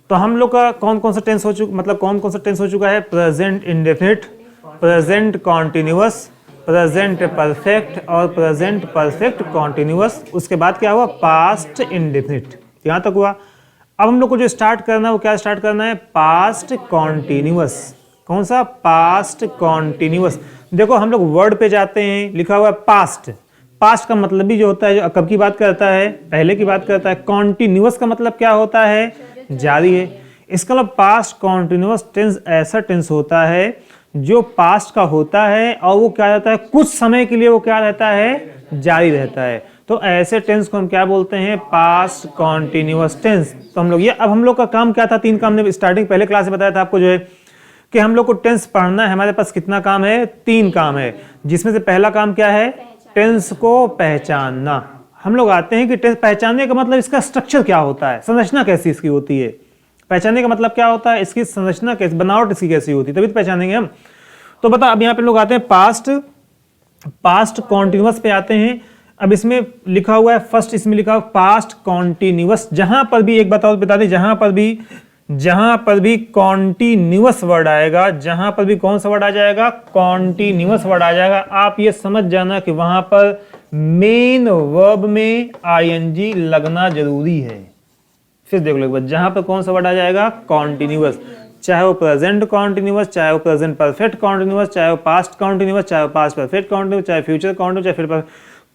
तो हम लोग का कौन कौन सा टेंस हो चुका, मतलब कौन कौन सा टेंस हो चुका है? Present indefinite, present continuous, present perfect और प्रेजेंट परफेक्ट कॉन्टिन्यूअस। उसके बाद क्या हुआ? Past indefinite. यहाँ तक हुआ। अब हम लोग को जो स्टार्ट करना है वो क्या स्टार्ट करना है? Past continuous. कौन सा? Past continuous. देखो हम लोग वर्ड पे जाते हैं, लिखा हुआ है पास्ट। पास्ट का मतलब भी जो होता है जो कब की बात करता है, पहले की बात करता है। कॉन्टिन्यूअस का मतलब क्या होता है? जारी है। इसका मतलब पास्ट कॉन्टिन्यूअस टेंस ऐसा टेंस होता है जो पास्ट का होता है और वो क्या रहता है? कुछ समय के लिए वो क्या रहता है? जारी रहता है। तो ऐसे टेंस को हम क्या बोलते हैं? Past continuous tense. तो हम लोग ये, अब हम लोग का काम क्या था? 3 काम ने स्टार्टिंग पहले क्लास में बताया था आपको, जो है कि हम लोग को टेंस पढ़ना है। हमारे पास कितना काम है? 3 काम है, जिसमें से पहला काम क्या है? टेंस को पहचानना। हम लोग आते हैं कि टेंस पहचानने का मतलब इसका स्ट्रक्चर क्या होता है, संरचना कैसी इसकी होती है। पहचानने का मतलब क्या होता है? इसकी संरचना कैसी, बनावट इसकी कैसी होती है, तभी तो पहचानेंगे हम। तो बता, अब यहाँ पे लोग आते हैं पास्ट कॉन्टिन्यूअस पे आते हैं। अब इसमें लिखा हुआ है, फर्स्ट इसमें लिखा हुआ पास्ट कॉन्टिन्यूअस। जहां पर भी एक बताओ, बता दें, जहां पर भी कॉन्टिन्यूअस वर्ड आएगा, जहां पर भी कौन सा वर्ड आ जाएगा? कॉन्टिन्यूअस वर्ड आ जाएगा। आप ये समझ जाना कि वहां पर मेन वर्ब में आईएनजी लगना जरूरी है। फिर देख लो एक बार, जहां पर कौन सा वर्ड आ जाएगा? कॉन्टिन्यूअस। चाहे वो प्रेजेंट कॉन्टिन्यूअस, चाहे वो प्रेजेंट परफेक्ट कॉन्टिन्यूअस, चाहे वो पास्ट कॉन्टिन्यूअस, चाहे वो पास्ट परफेक्ट कॉन्टिन्यूअस, चाहे फ्यूचर कॉन्टिन्यूअस, चाहे फिर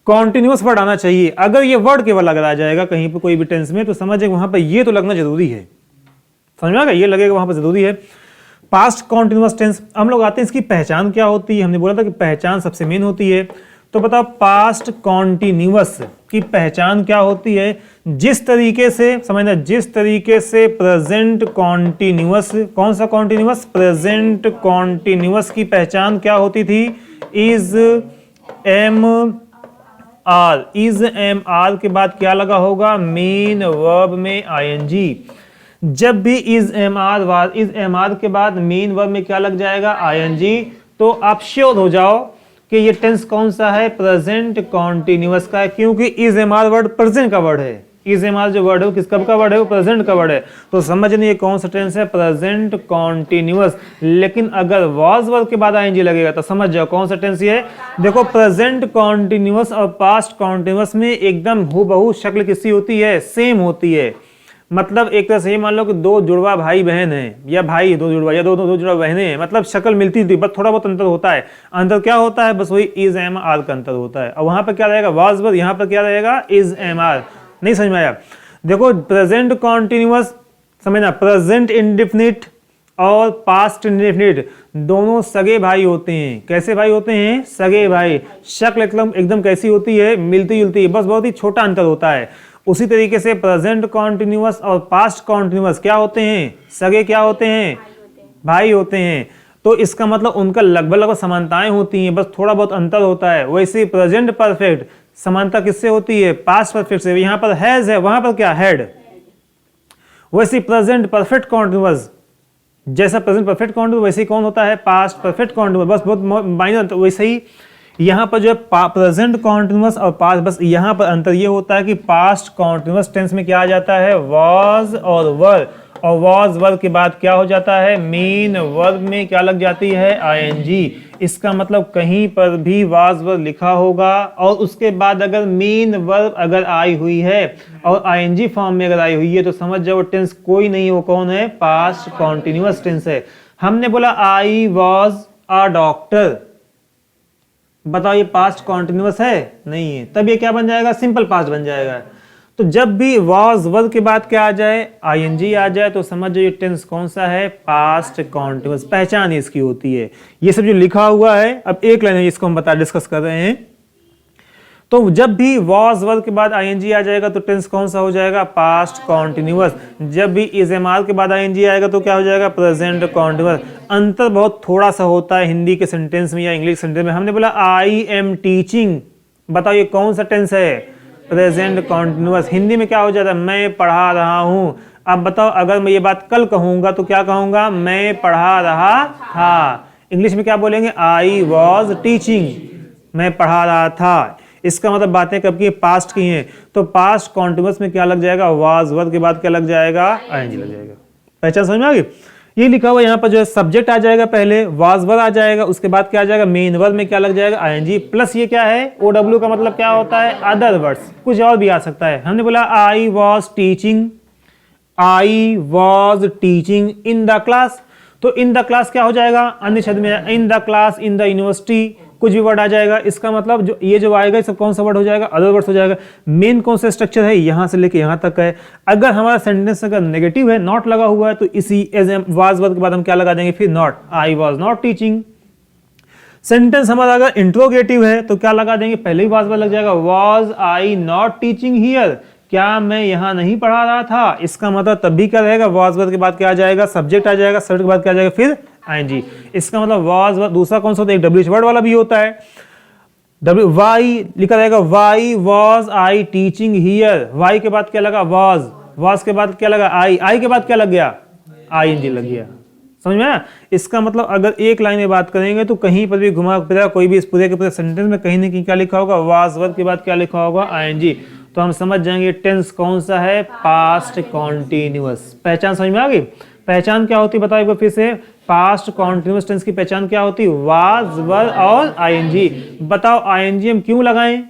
कॉन्टिन्यूअस वर्ड आना चाहिए। अगर ये वर्ड केवल अगर आ जाएगा कहीं पर कोई भी टेंस में, तो समझे वहां पर ये तो लगना जरूरी है। समझ में आ गया? ये लगेगा वहां पर जरूरी है। Past continuous tense. हम लोग आते हैं इसकी पहचान क्या होती है। हमने बोला था कि पहचान सबसे मेन होती है। तो बताओ पास्ट कॉन्टिन्यूअस की पहचान क्या होती है? जिस तरीके से, समझना, जिस तरीके से प्रेजेंट कॉन्टिन्यूअस, कौन सा कॉन्टिन्यूअस? प्रेजेंट कॉन्टिन्यूअस की पहचान क्या होती थी? Is am are. Is am are के बाद क्या लगा होगा? मेन वर्ब में आईएनजी। जब भी इज एम आर के बाद मेन वर्ब में क्या लग जाएगा? आईएनजी। तो आप श्योर हो जाओ कि ये टेंस कौन सा है? प्रेजेंट कॉन्टिन्यूअस का है, क्योंकि is am are word present का वर्ड है। इज एम आर जो वर्ड है वो किस कब का वर्ड है? वो प्रेजेंट का वर्ड है। तो समझने ये कौन सा टेंस है? Present continuous. लेकिन अगर वाज वर्ड के बाद आईएनजी लगेगा तो समझ जाओ कौन सा टेंस ये है। देखो प्रेजेंट कॉन्टिन्यूअस और पास्ट कॉन्टिन्यूअस में एकदम हूबहू शक्ल किसी होती है? सेम होती है। मतलब एक तरह से ये मान लो कि 2 जुड़वा भाई बहन हैं, या भाई 2 जुड़वा, या दो जुड़वा बहनें हैं, मतलब शक्ल मिलती थी, बस थोड़ा बहुत अंतर होता है। अंतर क्या होता है? बस वही इज एम आर का अंतर होता है। और वहां पर क्या रहेगा? वाज वर्ड, यहाँ पर क्या रहेगा? Is am are. नहीं समझ में आया? देखो प्रेजेंट कॉन्टिन्यूअस, समझना, प्रेजेंट इंडेफिनिट और पास्ट इंडेफिनिट दोनों सगे भाई होते हैं। कैसे भाई होते हैं? सगे भाई। शक्ल एकदम कैसी होती है? मिलती जुलती है, बस बहुत ही छोटा अंतर होता है। उसी तरीके से प्रेजेंट कॉन्टिन्यूअस और पास्ट कॉन्टिन्यूअस क्या होते हैं? सगे क्या होते हैं? भाई होते हैं। तो इसका मतलब उनका लगभग समानताएं होती हैं, बस थोड़ा बहुत अंतर होता है। वैसे प्रेजेंट परफेक्ट समानता किससे होती है? पास्ट परफेक्ट से। यहाँ पर हैज है, वहां पर क्या? हैड। वैसे प्रेजेंट परफेक्ट कॉन्टिन्यूअस, जैसा प्रेजेंट परफेक्ट कॉन्टिन्यूअस वैसे ही कौन होता है? Past perfect continuous. बस बहुत माइनर। वैसे ही यहाँ पर जो है प्रेजेंट कॉन्टिन्यूअस और पास्ट, बस यहाँ पर अंतर ये होता है कि पास्ट कॉन्टिन्यूअस टेंस में क्या आ जाता है? वाज और वर। और वाज वर्ब के बाद क्या हो जाता है? मेन वर्ब में क्या लग जाती है? आईएनजी। इसका मतलब कहीं पर भी वाज वर्ब लिखा होगा और उसके बाद अगर मेन वर्ब अगर आई हुई है और आईएनजी फॉर्म में अगर आई हुई है, तो समझ जाओ टेंस कोई नहीं, वो कौन है? पास्ट कॉन्टिन्यूअस टेंस है। हमने बोला आई वॉज अ डॉक्टर, बताओ ये पास्ट कॉन्टिन्यूअस है? नहीं है। तब ये क्या बन जाएगा? सिंपल पास्ट बन जाएगा। तो जब भी वाज वर्ब के बाद क्या आ जाए? आईएनजी आ जाए, तो समझ जाइए टेंस कौन सा है? Past continuous. पहचान इसकी होती है। ये सब जो लिखा हुआ है, अब एक लाइन है इसको हम डिस्कस कर रहे हैं। तो जब भी वाज वर्ब के बाद आईएनजी आ जाएगा तो टेंस कौन सा हो जाएगा? Past continuous. जब भी इज एम आर के बाद आईएनजी आएगा तो क्या हो जाएगा? Present continuous. अंतर बहुत थोड़ा सा होता है हिंदी के सेंटेंस में या इंग्लिश सेंटेंस में। हमने बोला आई एम टीचिंग, बताओ ये कौन सा टेंस है? Present continuous. हिंदी में क्या हो जाता है? मैं पढ़ा रहा हूं। अब बताओ अगर मैं ये बात कल कहूंगा तो क्या कहूंगा? मैं पढ़ा रहा था। इंग्लिश में क्या बोलेंगे? आई वॉज टीचिंग, मैं पढ़ा रहा था। इसका मतलब बातें कब की? पास्ट की हैं। तो पास्ट कॉन्टिन्यूअस में क्या लग जाएगा? वाज वर्ब के बाद क्या लग जाएगा? आईएनजी लग जाएगा। पहचान समझ में आ गई। ये लिखा हुआ यहाँ पर जो है सब्जेक्ट आ जाएगा, पहले वाज वर्ब आ जाएगा, उसके बाद क्या आ जाएगा मेन वर्ब में क्या लग जाएगा आईएनजी प्लस ये क्या है OW का मतलब क्या होता है अदर वर्ड्स, कुछ और भी आ सकता है। हमने बोला I was teaching in the class, तो इन द क्लास क्या हो जाएगा अन्य शब्द में, in the class, in the university, कुछ भी वर्ड आ जाएगा। इसका मतलब जो ये जो आएगा सब कौन सा वर्ड हो जाएगा अदर वर्ड्स हो जाएगा। मेन कौन सा स्ट्रक्चर है यहां से लेके यहां तक है। अगर हमारा सेंटेंस अगर नेगेटिव है नॉट लगा हुआ है तो इसी एज वाज वर्ब के बाद हम क्या लगा देंगे फिर not, I was not teaching. Sentence हमारा अगर इंट्रोगेटिव है तो क्या लगा देंगे पहले ही वाज वर्ब लग जाएगा, was I not teaching here, क्या मैं यहां नहीं पढ़ा रहा था। इसका मतलब तब भी क्या रहेगा वाज वर्ब के बाद क्या आ जाएगा सब्जेक्ट आ जाएगा, सब्जेक्ट के बाद क्या आ जाएगा फिर आईएनजी। इसका मतलब वाज वर्ब दूसरा कौन सा होता है, एक WH वर्ड वाला भी होता है, वाई लिखा रहेगा, why was I teaching here, why के बाद क्या लगा वाज के बाद क्या लगा आई के बाद क्या लग गया आईएनजी लग गया। समझ में आया। इसका मतलब अगर एक लाइन में बात करेंगे तो कहीं पर भी घुमा फिरा कोई भी इस पूरे के पूरे सेंटेंस में कहीं ना कहीं क्या लिखा होगा वाज वर्ब के बाद क्या लिखा होगा आईएनजी, तो हम समझ जाएंगे टेंस कौन सा है पास्ट कॉन्टिन्यूअस। पहचान समझ में आ गई। पहचान क्या होती है बताओ एक बार फिर से, पास्ट कॉन्टिन्यूअस टेंस की पहचान क्या होती है वाज वर्ब और आईएनजी। बताओ आईएनजी हम क्यों लगाएं,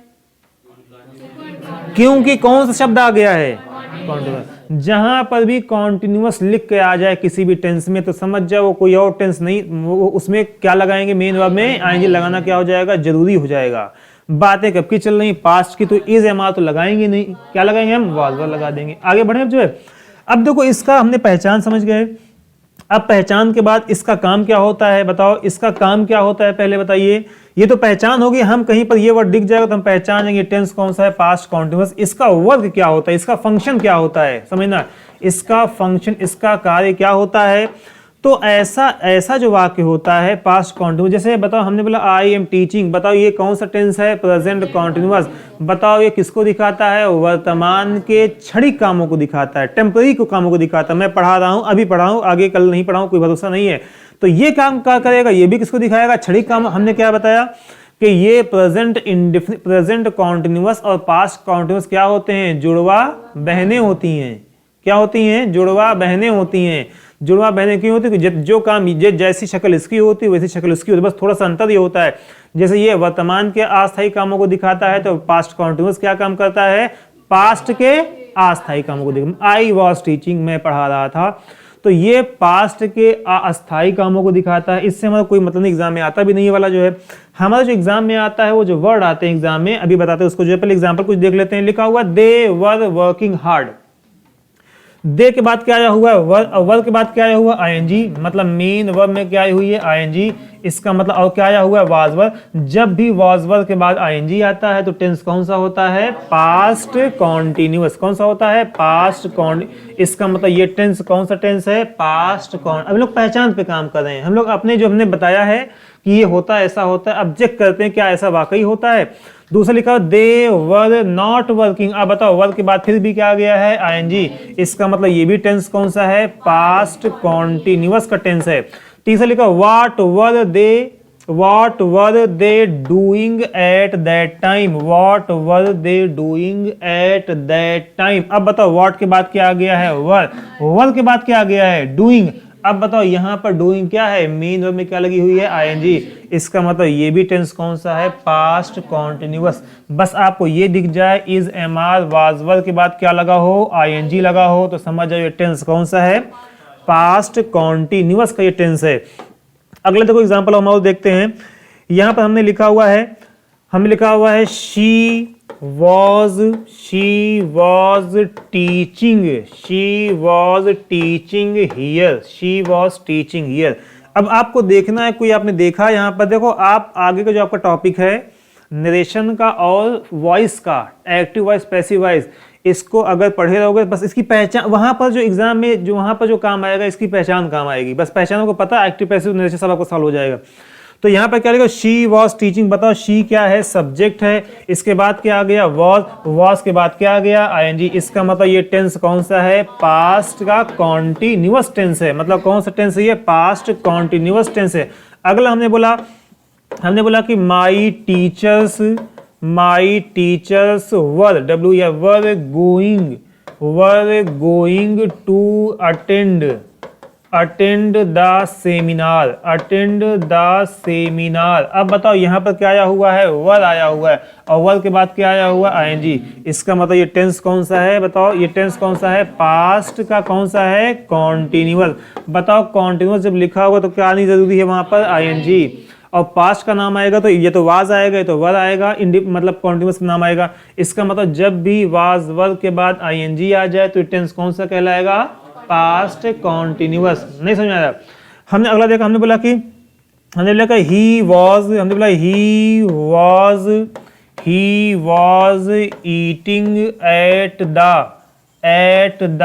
क्योंकि कौन सा शब्द आ गया है कॉन्टिन्यूअस। जहां पर भी कॉन्टिन्यूअस लिख के आ जाए किसी भी टेंस में तो समझ जाओ वो कोई और टेंस नहीं, वो उसमें क्या लगाएंगे मेन वर्ब में आईएनजी लगाना क्या हो जाएगा जरूरी हो जाएगा। बातें कब की चल रही पास्ट की तो इज एम आर तो लगाएंगे नहीं, क्या लगाएंगे हम वाज वर्ब लगा देंगे। आगे बढ़े अब जो है, अब देखो इसका हमने पहचान समझ गए। अब पहचान के बाद इसका काम क्या होता है बताओ, इसका काम क्या होता है पहले बताइए। ये तो पहचान होगी, हम कहीं पर ये वर्ड दिख जाएगा तो हम पहचान जाएंगे टेंस कौन सा है पास्ट कॉन्टिन्यूअस। इसका वर्क क्या होता है, इसका फंक्शन क्या होता है समझना, इसका फंक्शन इसका कार्य क्या होता है। तो ऐसा जो वाक्य होता है पास्ट कॉन्टिन्यूअस, जैसे बताओ हमने बोला आई एम टीचिंग, बताओ ये कौन सा टेंस है प्रेजेंट कॉन्टिन्यूअस। बताओ ये किसको दिखाता है वर्तमान के क्षणिक कामों को दिखाता है, टेम्पररी को कामों को दिखाता है। मैं पढ़ा रहा हूं, अभी पढ़ा हूं, आगे कल नहीं पढ़ाऊं कोई भरोसा नहीं है। तो ये काम क्या करेगा, ये भी किसको दिखाएगा क्षणिक काम। हमने क्या बताया कि ये प्रेजेंट कॉन्टिन्यूअस और पास्ट कॉन्टिन्यूअस क्या होते हैं जुड़वा बहनें होती हैं। क्या होती हैं जुड़वा बहनें होती हैं। जुड़वा बहनें क्यों होती है, जो काम जैसी शक्ल इसकी होती है वैसी शक्ल उसकी होती है, बस थोड़ा सा अंतर ये होता है। जैसे ये वर्तमान के अस्थायी कामों को दिखाता है तो पास्ट कॉन्टिन्यूअस क्या काम करता है पास्ट के अस्थायी कामों को दिखाता। आई वॉज टीचिंग, मैं पढ़ा रहा था, तो ये पास्ट के अस्थायी कामों को दिखाता है। इससे हमारा कोई मतलब नहीं, एग्जाम में आता भी नहीं। ये वाला जो है हमारा जो एग्जाम में आता है वो जो वर्ड आते हैं एग्जाम में अभी बताते हैं उसको, जो पहले एग्जाम्पल कुछ देख लेते हैं। लिखा हुआ दे वर वर्किंग हार्ड, दे के बाद क्या आया हुआ है वर्ब के बाद क्या आया हुआ आईएनजी, मतलब मेन वर्ब में क्या आई हुई है आईएनजी। इसका मतलब और क्या आया हुआ है वाज वर्ब। जब भी वाज वर्ब के बाद आईएनजी आता है तो टेंस कौन सा होता है पास्ट कॉन्टिन्यूअस। कौन सा होता है पास्ट कॉन्टिन्यूअस। इसका मतलब ये टेंस कौन सा टेंस है पास्ट कॉन्टिन्यूअस। अब लोग पहचान पे काम कर रहे हैं, हम लोग अपने जो हमने बताया है कि ये होता है ऐसा होता है, अब चेक करते हैं क्या ऐसा वाकई होता है। दूसरा लिखा दे वर नॉट वर्किंग, अब बताओ वर्ब के बाद फिर भी क्या आ गया है आईएनजी। इसका मतलब ये भी टेंस कौन सा है पास्ट कॉन्टिन्यूअस का टेंस है। तीसरा लिखा what were they doing at that time, what were they doing at that time. अब बताओ व्हाट के बाद क्या आ गया है वर्ब के बाद क्या आ गया है डूइंग। अब बताओ यहां पर डूइंग क्या है मेन वर्ब में क्या लगी हुई है आईएनजी। इसका मतलब ये भी टेंस कौन सा है पास्ट कॉन्टिन्यूअस। बस आपको ये दिख जाए is am are was verb के बाद क्या लगा हो आईएनजी लगा हो तो समझ जाओ ये टेंस कौन सा है पास्ट कॉन्टिन्यूअस का ये टेंस है। अगले देखो एग्जांपल हम और देखते हैं। यहां पर हमने लिखा हुआ है शी was teaching here। अब आपको देखना है कोई आपने देखा यहाँ पर देखो आप आगे का जो आपका टॉपिक है नरेशन का और वॉइस का एक्टिव वॉइस पैसिव वॉइस, इसको अगर पढ़े रहोगे बस इसकी पहचान वहां पर जो एग्जाम में जो वहां पर जो काम आएगा इसकी पहचान काम आएगी। बस पहचान को पता एक्टिव पैसिव नरेशन सब आपको सॉल्व हो जाएगा। तो यहाँ पर क्या लिखा शी वॉज टीचिंग, बताओ शी क्या है सब्जेक्ट है, इसके बाद क्या आ गया वॉज के बाद क्या आ गया आईएनजी। इसका मतलब ये टेंस कौन सा है पास्ट का कॉन्टिन्यूअस टेंस है। मतलब कौन सा टेंस है ये पास्ट कॉन्टिन्यूअस टेंस है। अगला हमने बोला कि my teachers were going to attend attend the seminar, attend the seminar. अब बताओ यहाँ पर क्या आया हुआ है, वर आया हुआ है, और वर के बाद क्या आया हुआ, आईएनजी। इसका मतलब ये टेंस कौन सा है, बताओ ये टेंस कौन सा है, पास्ट का कौन सा है, कॉन्टिन्यूअस। बताओ कॉन्टिन्यूअस जब लिखा होगा तो क्या आनी जरूरी है वहां पर, आईएनजी। और पास्ट का नाम आएगा तो ये तो वाज आएगा, ये तो वर आएगा, मतलब कॉन्टिन्यूअस का नाम आएगा। इसका मतलब जब भी वाज वर के बाद आईएनजी आ जाए तो टेंस कौन सा कहलाएगा, पास्ट कॉन्टिन्यूअस। नहीं समझ आया। हमने अगला देखा, हमने बोला कि he was eating at the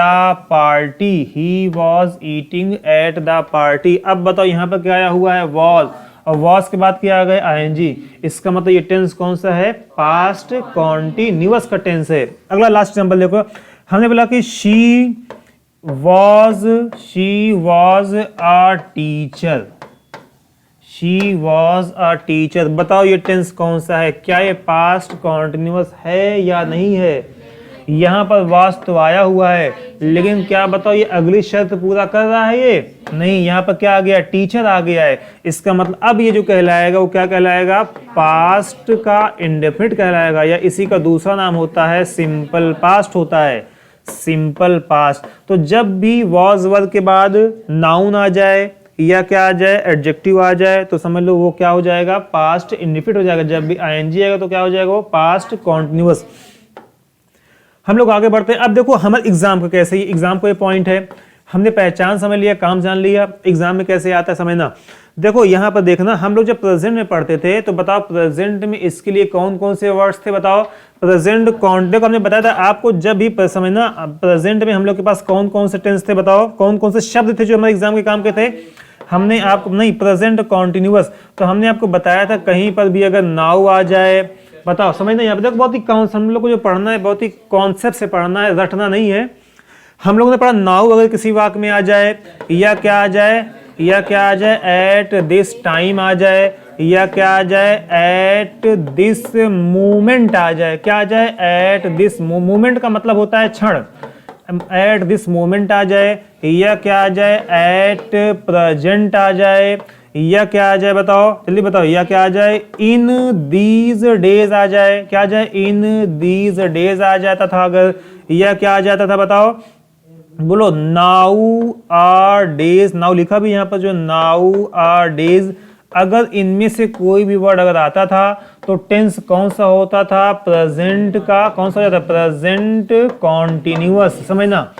party, he was eating at the party. अब बताओ यहाँ पर क्या आया हुआ है, वॉज, और वॉज के बाद क्या आ गया, आईएनजी। इसका मतलब ये टेंस कौन सा है, पास्ट कॉन्टिन्यूअस का टेंस है। अगला लास्ट एग्जांपल देखो, हमने बोला कि she was a teacher, she was a teacher. बताओ ये टेंस कौन सा है, क्या ये पास्ट कॉन्टिन्यूअस है या नहीं है। यहाँ पर वॉज तो आया हुआ है, लेकिन क्या बताओ ये अगली शर्त पूरा कर रहा है, ये नहीं। यहाँ पर क्या आ गया, टीचर आ गया है। इसका मतलब अब ये जो कहलाएगा वो क्या कहलाएगा, पास्ट का इंडेफिनिट कहलाएगा, या इसी का दूसरा नाम होता है सिंपल पास्ट होता है, सिंपल पास्ट। तो जब भी वॉज वर्ब के बाद नाउन आ जाए या क्या आ जाए, एडजेक्टिव आ जाए, तो समझ लो वो क्या हो जाएगा, पास्ट इंडेफिनिट हो जाएगा। जब भी आईएनजी आएगा तो क्या हो जाएगा, वो पास्ट कॉन्टिन्यूअस। हम लोग आगे बढ़ते हैं। अब देखो हमारे एग्जाम का कैसे, ये एग्जाम को ये पॉइंट है, हमने पहचान समझ लिया, काम जान लिया, एग्जाम में कैसे आता है समझना। देखो यहाँ पर देखना, हम लोग जब प्रेजेंट में पढ़ते थे तो बताओ प्रेजेंट में इसके लिए कौन कौन से वर्ड्स थे, बताओ। प्रेजेंट कॉन्टेक्ट हमने बताया था आपको, जब भी समझना प्रेजेंट में हम लोग के पास कौन कौन से टेंस थे, बताओ कौन कौन से शब्द थे जो हमारे एग्जाम के काम के थे। हमने आपको नहीं, प्रेजेंट कॉन्टिन्यूअस, तो हमने आपको बताया था कहीं पर भी अगर नाउ आ जाए, बताओ समझना। यहाँ पे देखो बहुत ही हम लोग को जो पढ़ना है बहुत ही कॉन्सेप्ट से पढ़ना है, रटना नहीं है। हम लोगों ने पढ़ा नाउ अगर किसी वाक्य में आ जाए, या क्या आ जाए, या क्या आ जाए, एट दिस टाइम आ जाए, या क्या आ जाए, एट दिस मोमेंट आ जाए। क्या आ जाए, एट दिस मोमेंट का मतलब होता है क्षण, एट दिस मोमेंट आ जाए, या क्या आ जाए, एट प्रेजेंट आ जाए, या क्या आ जाए, बताओ जल्दी बताओ, या क्या आ जाए, इन दीज डेज आ जाए। क्या आ जाए, इन दीज डेज आ जाता था अगर, या क्या आ जाता था, बताओ बोलो, नाउ आर डेज। नाउ लिखा भी यहाँ पर जो नाउ आर डेज, अगर इनमें से कोई भी वर्ड अगर आता था तो टेंस कौन सा होता था, प्रेजेंट का कौन सा हो जाता, प्रेजेंट कॉन्टिन्यूअस। समझना,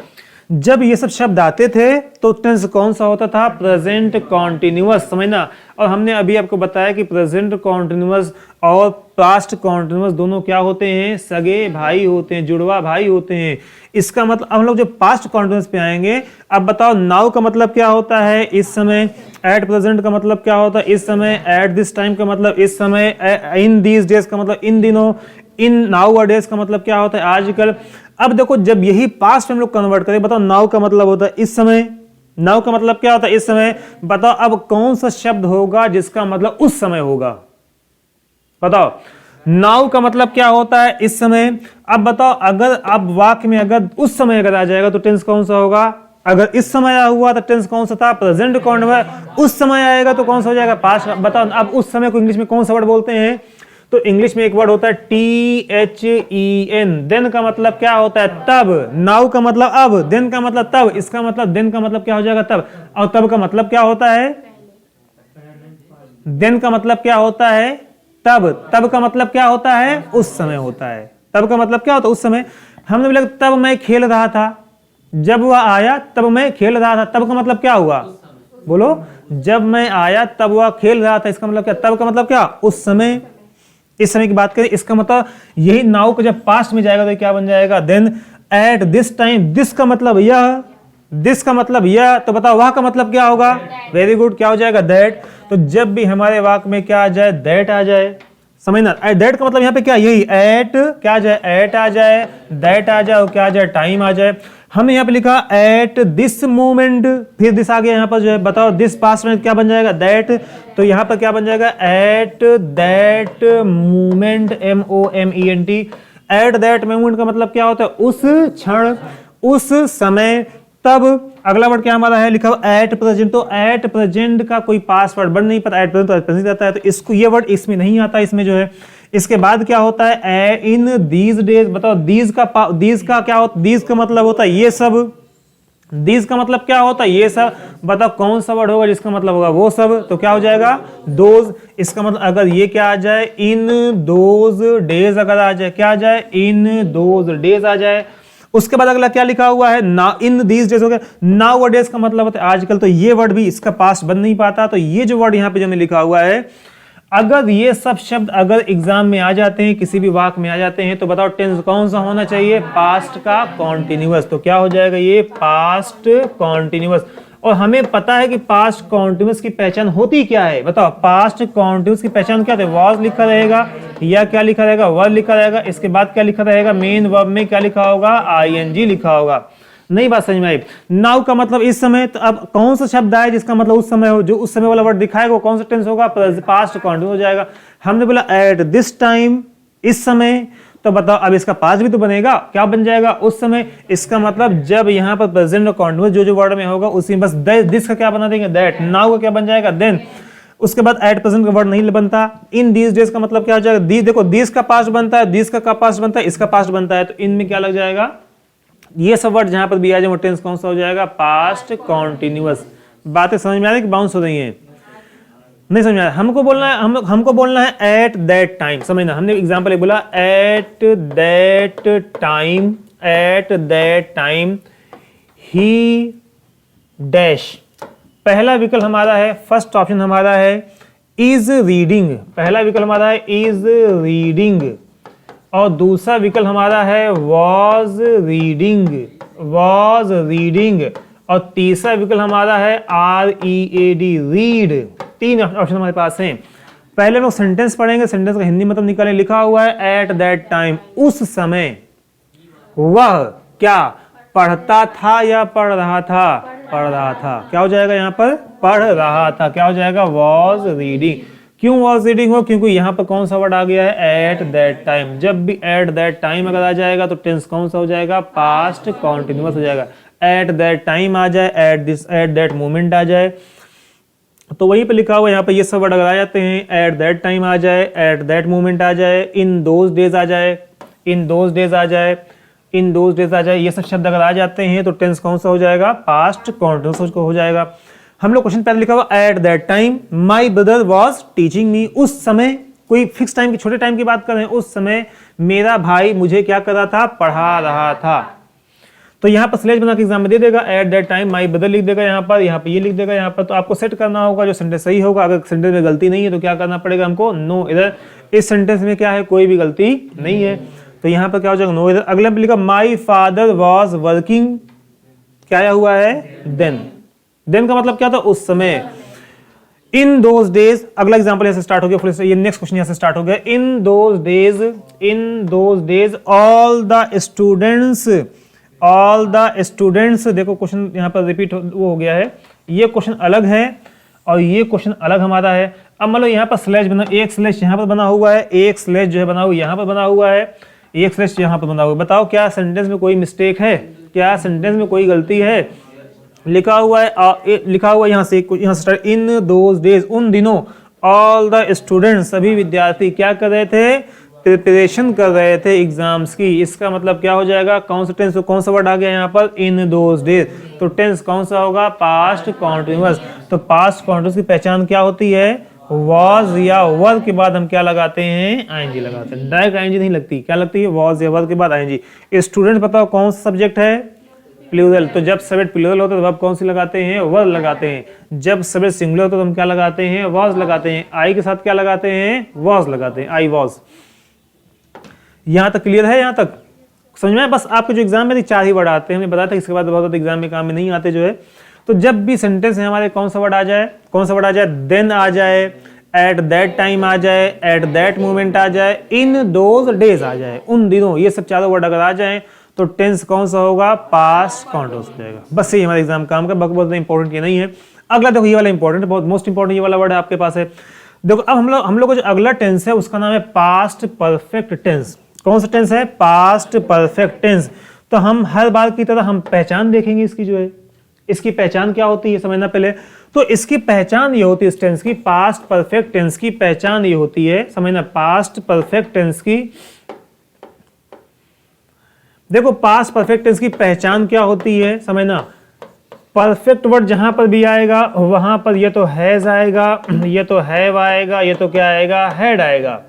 जब ये सब शब्द आते थे तो टेंस कौन सा होता था, प्रेजेंट कॉन्टिन्यूअस। समझना, और हमने अभी आपको बताया कि प्रेजेंट कॉन्टिन्यूअस और पास्ट कॉन्टिन्यूअस दोनों क्या होते हैं, सगे भाई होते हैं, जुड़वा भाई होते हैं। इसका मतलब हम लोग जो पास्ट कॉन्टिन्यूअस पे आएंगे, अब बताओ नाउ का मतलब क्या होता है, इस समय। एट प्रेजेंट का मतलब क्या होता है, इस समय। एट दिस टाइम का मतलब इस समय। इन दीज डेज का मतलब इन दिनों। इन नाउ डेज का मतलब क्या होता है, आजकल। अब देखो जब यही पास्ट हम लोग कन्वर्ट करें, बताओ नाउ का मतलब होता है इस समय, नाउ का मतलब क्या होता है, इस समय। बताओ अब कौन सा शब्द होगा जिसका मतलब उस समय होगा, बताओ। नाउ का मतलब क्या होता है, इस समय। अब बताओ अगर अब वाक्य में अगर उस समय अगर आ जाएगा तो टेंस कौन सा होगा, अगर इस समय आया हुआ तो टेंस कौन सा था, प्रेजेंट कॉन्टिन्यूअस। उस समय आएगा तो कौन सा हो जाएगा, पास्ट। बताओ अब उस समय को इंग्लिश में कौन सा वर्ड बोलते हैं, तो इंग्लिश में एक वर्ड होता है THEN। देन का मतलब क्या होता है, तब। नाउ का मतलब अब, देन का मतलब तब। इसका मतलब देन का मतलब क्या हो जाएगा, तब। और तब का मतलब क्या होता है, देन का मतलब क्या होता है, तब। तब का मतलब क्या होता है, उस समय होता है। तब का मतलब क्या होता है, उस समय। हमने बोला तब मैं खेल रहा था, जब वह आया तब मैं खेल रहा था। तब का मतलब क्या हुआ, बोलो, जब मैं आया तब वह खेल रहा था। इसका मतलब क्या, तब का मतलब क्या, उस समय। इस समय की बात करें, इसका मतलब यही नाउ का जब पास्ट में जाएगा तो क्या बन जाएगा, then. At this time, this का मतलब यह, दिस का मतलब यह, तो बताओ वह का मतलब क्या होगा, वेरी गुड, क्या हो जाएगा, दैट। तो जब भी हमारे वाक्य में क्या आ जाए, दैट आ जाए, समझना। दैट का मतलब यहाँ पे क्या, यही एट क्या आ जाए, एट आ जाए, दैट आ जाए, और क्या आ जाए, टाइम आ जाए। हमने यहाँ पे लिखा एट दिस मोमेंट, फिर दिस आ गया यहाँ पर जो है, बताओ दिस पास्ट में क्या बन जाएगा, दैट। तो यहाँ पर क्या बन जाएगा, at that moment, MOMENT। At that moment का मतलब क्या होता है, उस क्षण, उस समय, तब अगला वर्ड क्या हमारा है लिखा हुआ एट प्रेजेंट। तो एट प्रेजेंट का कोई पास्ट वर्ड नहीं पता, एट प्रेजेंट तो प्रेजेंट आता है, तो इसको ये वर्ड इसमें नहीं आता इसमें जो है। इसके बाद क्या होता है इन दीज डेज। बताओ दीज का क्या होता है? दीज का मतलब होता है ये सब। दीज का मतलब क्या होता है? ये सब। बताओ कौन सा वर्ड होगा जिसका मतलब होगा वो सब? तो क्या हो जाएगा दोज। इसका मतलब अगर ये क्या आ जाए इन दोज डेज, अगर आ जाए क्या आ जाए इन दोज डेज आ जाए। उसके बाद अगला क्या लिखा हुआ है ना इन दीज डेज हो गया। नाउ डेज का मतलब होता है आजकल। तो ये वर्ड भी इसका पास्ट बन नहीं पाता। तो ये जो वर्ड यहाँ पे जो लिखा हुआ है, अगर ये सब शब्द अगर एग्जाम में आ जाते हैं, किसी भी वाक्य में आ जाते हैं, तो बताओ टेंस कौन सा होना चाहिए? पास्ट का कॉन्टिन्यूअस। तो क्या हो जाएगा ये पास्ट कॉन्टिन्यूअस। और हमें पता है कि पास्ट कॉन्टिन्यूअस की पहचान होती क्या है? बताओ पास्ट कॉन्टिन्यूअस की पहचान क्या है? वॉज लिखा रहेगा या क्या लिखा रहेगा? वर लिखा रहेगा। इसके बाद क्या लिखा रहेगा? मेन वर्ब में क्या लिखा होगा? आईएनजी लिखा होगा। नहीं बात समझ में आई? नाउ का मतलब इस समय। तो अब कौन सा शब्द आए जिसका मतलब उस समय हो? जो उस समय वाला वर्ड दिखाएगा वो कौन सा टेंस होगा? पास्ट कॉन्टिन्यूअस हो जाएगा। हमने बोला एट दिस टाइम, इस समय। तो बताओ अब इसका पास्ट भी तो बनेगा, क्या बन जाएगा? उस समय। इसका मतलब जब यहाँ पर प्रेजेंट और कॉन्टिन्यूअस जो वर्ड में होगा उसी में बस दिस का क्या बना देंगे? दैट। नाउ का क्या बन जाएगा? देन। उसके बाद एट प्रेजेंट का वर्ड नहीं बनता। इन दीज डेज का मतलब क्या हो जाएगा? देखो दिस का पास्ट बनता है, दिस का पास्ट बनता है, इसका पास्ट बनता है। तो इनमें क्या लग जाएगा? ये सब वर्ड जहां पर भी आ जाए वो टेंस कौन सा हो जाएगा? Past continuous. बातें समझ में आ रही है कि बाउंस हो रही हैं? नहीं समझ में आ रहा? हमको बोलना है एट दैट टाइम। समझना, हमने एग्जांपल बोला at that time, at that time he dash. पहला विकल्प हमारा है, फर्स्ट ऑप्शन हमारा है इज रीडिंग। पहला विकल्प हमारा है इज रीडिंग और दूसरा विकल्प हमारा है वॉज रीडिंग, वॉज रीडिंग। और तीसरा विकल्प हमारा है READ, रीड। तीन ऑप्शन हमारे पास हैं। पहले हम लोग सेंटेंस पढ़ेंगे, सेंटेंस का हिंदी मतलब निकालें। लिखा हुआ है एट दैट टाइम, उस समय वह क्या पढ़ता था या पढ़ रहा था? पढ़ रहा था। क्या हो जाएगा यहाँ पर? पढ़ रहा था। क्या हो जाएगा? Was reading. क्यों वॉज रीडिंग हो? क्योंकि यहाँ पर कौन सा वर्ड आ गया है? At that time. जब भी एट दैट टाइम अगर आ जाएगा तो टेंस कौन सा हो जाएगा? पास्ट कॉन्टिन्यूअस हो जाएगा। एट दैट टाइम आ जाए, एट दैट मोमेंट आ जाए, तो वहीं पे लिखा हुआ यहाँ पे ये सब वर्ड अगर आ जाते हैं, एट दैट टाइम आ जाए, एट दैट मोमेंट आ जाए, इन दोज डेज आ जाए, इन दोज डेज आ जाए, इन दोज डेज आ जाए, ये सब शब्द अगर आ जाते हैं तो टेंस कौन सा हो जाएगा? पास्ट कॉन्टिन्यूअस हो जाएगा। हम लोग क्वेश्चन पहले लिखा हुआ at that time my brother was teaching me. उस समय, कोई फिक्स टाइम की छोटे टाइम की बात कर रहे हैं, उस समय मेरा भाई मुझे क्या कर रहा था? पढ़ा रहा था। तो यहाँ पर स्लेज बना के एग्जाम में दे देगा at that time my brother लिख देगा, यहाँ पर ये लिख देगा यहाँ पर। तो आपको सेट करना होगा जो सेंटेंस सही होगा। अगर सेंटेंस में गलती नहीं है तो क्या करना पड़ेगा हमको? नो। इधर इस सेंटेंस में क्या है? कोई भी गलती नहीं है, तो यहाँ पर क्या हो जाएगा? नो। इधर अगले में लिखा माई फादर वॉज वर्किंग, क्या आया हुआ है? देन। देन का मतलब क्या था? उस समय। इन दोज डेज, अगला एग्जांपल यहां से स्टार्ट हो गया, ये नेक्स्ट क्वेश्चन यहां से स्टार्ट हो गया। In those days all the students, देखो क्वेश्चन यहां पर रिपीट हो गया है। ये क्वेश्चन अलग है और ये क्वेश्चन अलग हमारा है। अब मान लो यहाँ पर स्लैश बना, एक स्लैश यहाँ पर बना हुआ है, एक स्लैश जो है बना हुआ यहाँ पर बना हुआ है, एक स्लैश यहाँ पर बना हुआ है। बताओ क्या सेंटेंस में कोई मिस्टेक है? क्या सेंटेंस में कोई गलती है? लिखा हुआ है यहाँ से स्टार्ट, इन दोज डेज, उन दिनों, ऑल द स्टूडेंट्स, सभी विद्यार्थी क्या कर रहे थे? प्रिपरेशन कर रहे थे एग्जाम्स की। इसका मतलब क्या हो जाएगा? कौन सा टेंस, कौन सा वर्ड आ गया यहाँ पर? In those days. तो टेंस कौन सा होगा? Past continuous. तो पास्ट कॉन्टिन्यूअस की पहचान क्या होती है? वॉज या वर के बाद हम क्या लगाते हैं? आईएनजी लगाते हैं। डायरेक्ट आईएनजी नहीं लगती, क्या लगती है? वॉज या वर के बाद आईएनजी। स्टूडेंट बताओ कौन सा सब्जेक्ट है? प्लूरल। तो जब सब्जेक्ट प्लूरल होता है तो वर्ब कौन सी लगाते हैं? वर लगाते हैं। जब सब्जेक्ट सिंगुलर होता है तो हम क्या लगाते हैं? वॉज लगाते हैं। आई के साथ क्या लगाते हैं? वॉज लगाते हैं। I was. यहां तक क्लियर है? यहां तक समझ में? बस आपके जो एग्जाम में 4 ही वर्ड आते हैं, हमने बताया था इसके बाद बहुत एग्जाम में काम में नहीं आते जो है। तो जब भी सेंटेंस है हमारे कौन सा वर्ड आ जाए? कौन सा वर्ड आ जाए? देन आ जाए, एट दैट टाइम आ जाए, एट दैट मोमेंट आ जाए, इन दोज डेज आ जाए, उन दिनों, ये सब चारों वर्ड अगर आ जाए तो टेंस कौन सा होगा? पास्ट कॉन्टिन्यूअस हो जाएगा। बस यही हमारा एग्जाम काम का, बहुत इंपॉर्टेंट ये नहीं है। अगला देखो, ये वाला इंपॉर्टेंट है, बहुत मोस्ट इंपॉर्टेंट ये वाला वर्ड है आपके पास है। देखो अब हम लोग का जो अगला टेंस है उसका नाम है पास्ट परफेक्ट टेंस। कौन सा टेंस है? Past perfect tense. तो हम हर बार की तरह हम पहचान देखेंगे इसकी जो है, इसकी पहचान क्या होती है समझना पहले। तो इसकी पहचान ये होती है इस टेंस की, पास्ट परफेक्ट टेंस की पहचान ये होती है, समझना, पास्ट परफेक्ट टेंस की, देखो पास्ट परफेक्ट टेंस की पहचान क्या होती है समझना, परफेक्ट वर्ड जहां पर भी आएगा वहां पर ये तो हैज आएगा, ये तो हैव आएगा, ये तो क्या आएगा, हैड आएगा।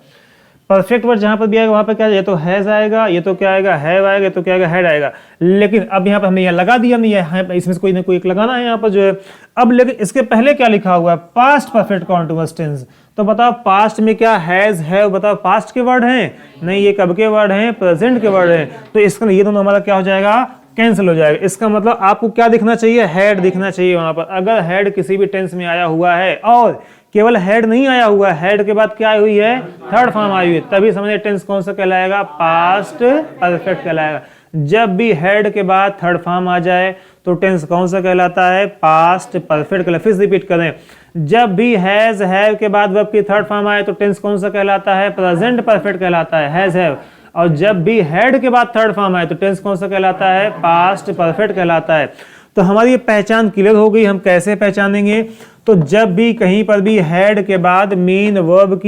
परफेक्ट वर्ड जहां पर भी आएगा वहां पर क्या, ये तो हैज आएगा, ये तो क्या आएगा, हैव आएगा, ये तो क्या आएगा, हैड आएगा। लेकिन अब यहाँ पर हमने यहाँ लगा दिया, हमने यहाँ इसमें से कोई ना कोई एक लगाना है यहाँ पर जो है। अब लेकिन इसके पहले क्या लिखा हुआ है, पास्ट परफेक्ट कॉन्टिन्यूअस टेंस। तो बताओ पास्ट में क्या हैज, हैव, बताओ पास्ट के वर्ड हैं? नहीं, ये कब के वर्ड हैं, प्रेजेंट के वर्ड हैं। तो इसका ये दोनों हमारा क्या हो जाएगा, कैंसिल हो जाएगा। इसका मतलब आपको क्या दिखना चाहिए, हैड दिखना चाहिए वहां पर। अगर हैड किसी भी टेंस में आया हुआ है और केवल हेड नहीं आया हुआ है, हेड के बाद क्या आई हुई है, थर्ड फॉर्म आई हुई है, तभी समझिए टेंस कौन सा कहलाएगा, पास्ट परफेक्ट कहलाएगा। जब भी हेड के बाद थर्ड फॉर्म आ जाए तो टेंस कौन सा कहलाता है, पास्ट परफेक्ट कहलाता है। फिर रिपीट करें, जब भी हैज हैव के बाद वर्ब की थर्ड फॉर्म आए तो टेंस कौन सा कहलाता है, प्रेजेंट परफेक्ट कहलाता है, हैज हैव। और जब भी हेड के बाद थर्ड फॉर्म आए तो टेंस कौन सा कहलाता है, पास्ट परफेक्ट कहलाता है। तो हमारी ये पहचान क्लियर हो गई। हम कैसे पहचानेंगे, तो जब भी कहीं पर भी हेड के बाद मेन वर्ब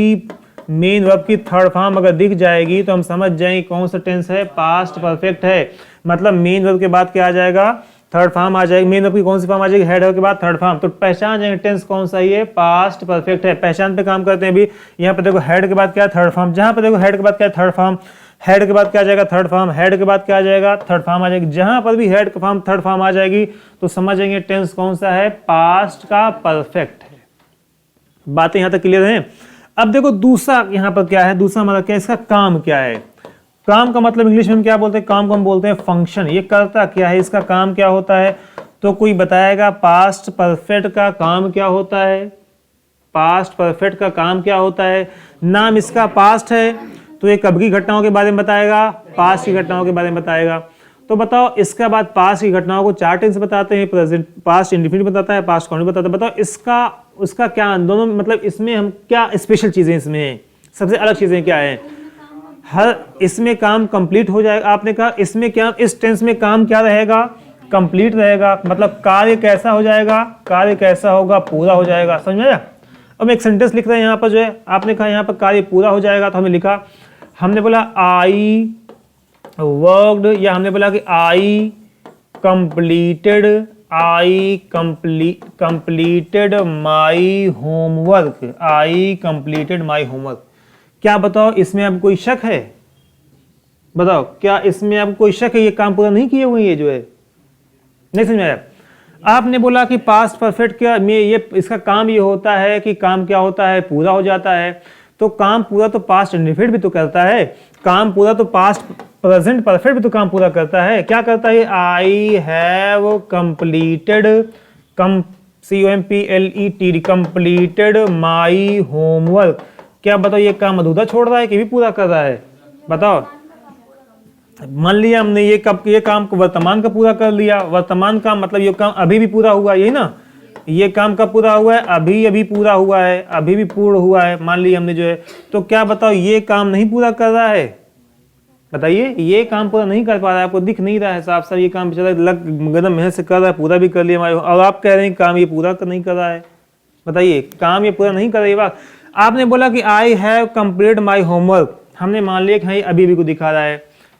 की थर्ड फॉर्म अगर दिख जाएगी तो हम समझ जाएंगे कौन सा टेंस है, पास्ट परफेक्ट है। मतलब मेन वर्ब के बाद क्या आ जाएगा, थर्ड फॉर्म आ जाएगी। मेन वर्ब की कौन सी फॉर्म आ जाएगी, हेड वर्ब के बाद थर्ड फॉर्म। तो पहचान जाएंगे टेंस कौन सा है, पास्ट परफेक्ट है। पहचान पे काम करते हैं अभी। यहाँ पे देखो हेड के बाद क्या है, थर्ड फॉर्म। जहां पे देखो हेड के बाद क्या है, थर्ड फॉर्म। हेड के बाद क्या आ जाएगा, थर्ड फॉर्म। हेड के बाद क्या आ जाएगा, थर्ड फॉर्म आ जाएगी। जहां पर भी हेड का फॉर्म थर्ड फॉर्म आ जाएगी तो समझेंगे टेंस कौन सा है, पास्ट का परफेक्ट है। बातें यहां तक क्लियर हैं। अब देखो दूसरा यहां पर क्या है, दूसरा हमारा क्या है, इसका काम क्या है। काम का मतलब इंग्लिश में हम क्या बोलते हैं, काम को हम बोलते हैं फंक्शन। ये करता क्या है, इसका काम क्या होता है, तो कोई बताएगा पास्ट परफेक्ट का काम क्या होता है। पास्ट परफेक्ट का काम क्या होता है, नाम इसका पास्ट है तो ये कब की घटनाओं के बारे में बताएगा, पास्ट की घटनाओं के बारे में बताएगा। तो बताओ इसके बाद पास्ट की घटनाओं को चार टेंस बताते हैं, प्रेजेंट पास्ट इंडेफिनिट बताता है, पास्ट कॉन्टिन्यूस बताता है। बताओ इसका उसका क्या दोनों, मतलब इसमें हम क्या स्पेशल चीजें इसमें सबसे अलग चीजें क्या है। हर इसमें काम कंप्लीट हो जाएगा। आपने कहा इसमें क्या, इस टेंस में काम क्या रहेगा, कंप्लीट रहेगा। मतलब कार्य कैसा हो जाएगा, कार्य कैसा होगा, पूरा हो जाएगा। समझ में आया। अब एक सेंटेंस लिख रहे हैं यहाँ पर जो है, आपने कहा यहाँ पर कार्य पूरा हो जाएगा तो हमने लिखा, हमने बोला आई वर्कड, या हमने बोला कि I completed, I completed my homework, I completed my homework. क्या बताओ इसमें अब कोई शक है, बताओ क्या इसमें अब कोई शक है, ये काम पूरा नहीं किए हुए, ये जो है नहीं समझ आया। आपने बोला कि पास्ट परफेक्ट क्या में ये इसका काम ये होता है कि काम क्या होता है, पूरा हो जाता है। तो काम पूरा तो पास्ट इंडेफिनिट भी तो करता है, काम पूरा तो पास्ट प्रेजेंट परफेक्ट भी तो काम पूरा करता है। क्या करता है, I have completed, COMPLETD completed my homework. क्या बताओ ये काम अधूरा छोड़ रहा है कि भी पूरा कर रहा है, बताओ। मान लिया हमने ये काम वर्तमान का पूरा कर लिया। वर्तमान का मतलब ये काम अभी भी पूरा हुआ, यही ना, ये काम कब पूरा हुआ है, अभी पूरा हुआ है, अभी भी पूर्ण हुआ है, मान लिया हमने जो है। तो क्या बताओ ये काम नहीं पूरा कर रहा है, बताइए ये काम पूरा नहीं कर पा रहा है, आपको दिख नहीं रहा है साफ साफ ये काम बेचारा गदम मेहनत से कर रहा है, पूरा भी कर लिया हमारे, और आप कह रहे हैं काम ये पूरा नहीं कर रहा है। बताइए काम ये पूरा नहीं कर रहा है। बात आपने बोला कि I have complete my homework, हमने मान लिया कि अभी भी को दिखा रहा है,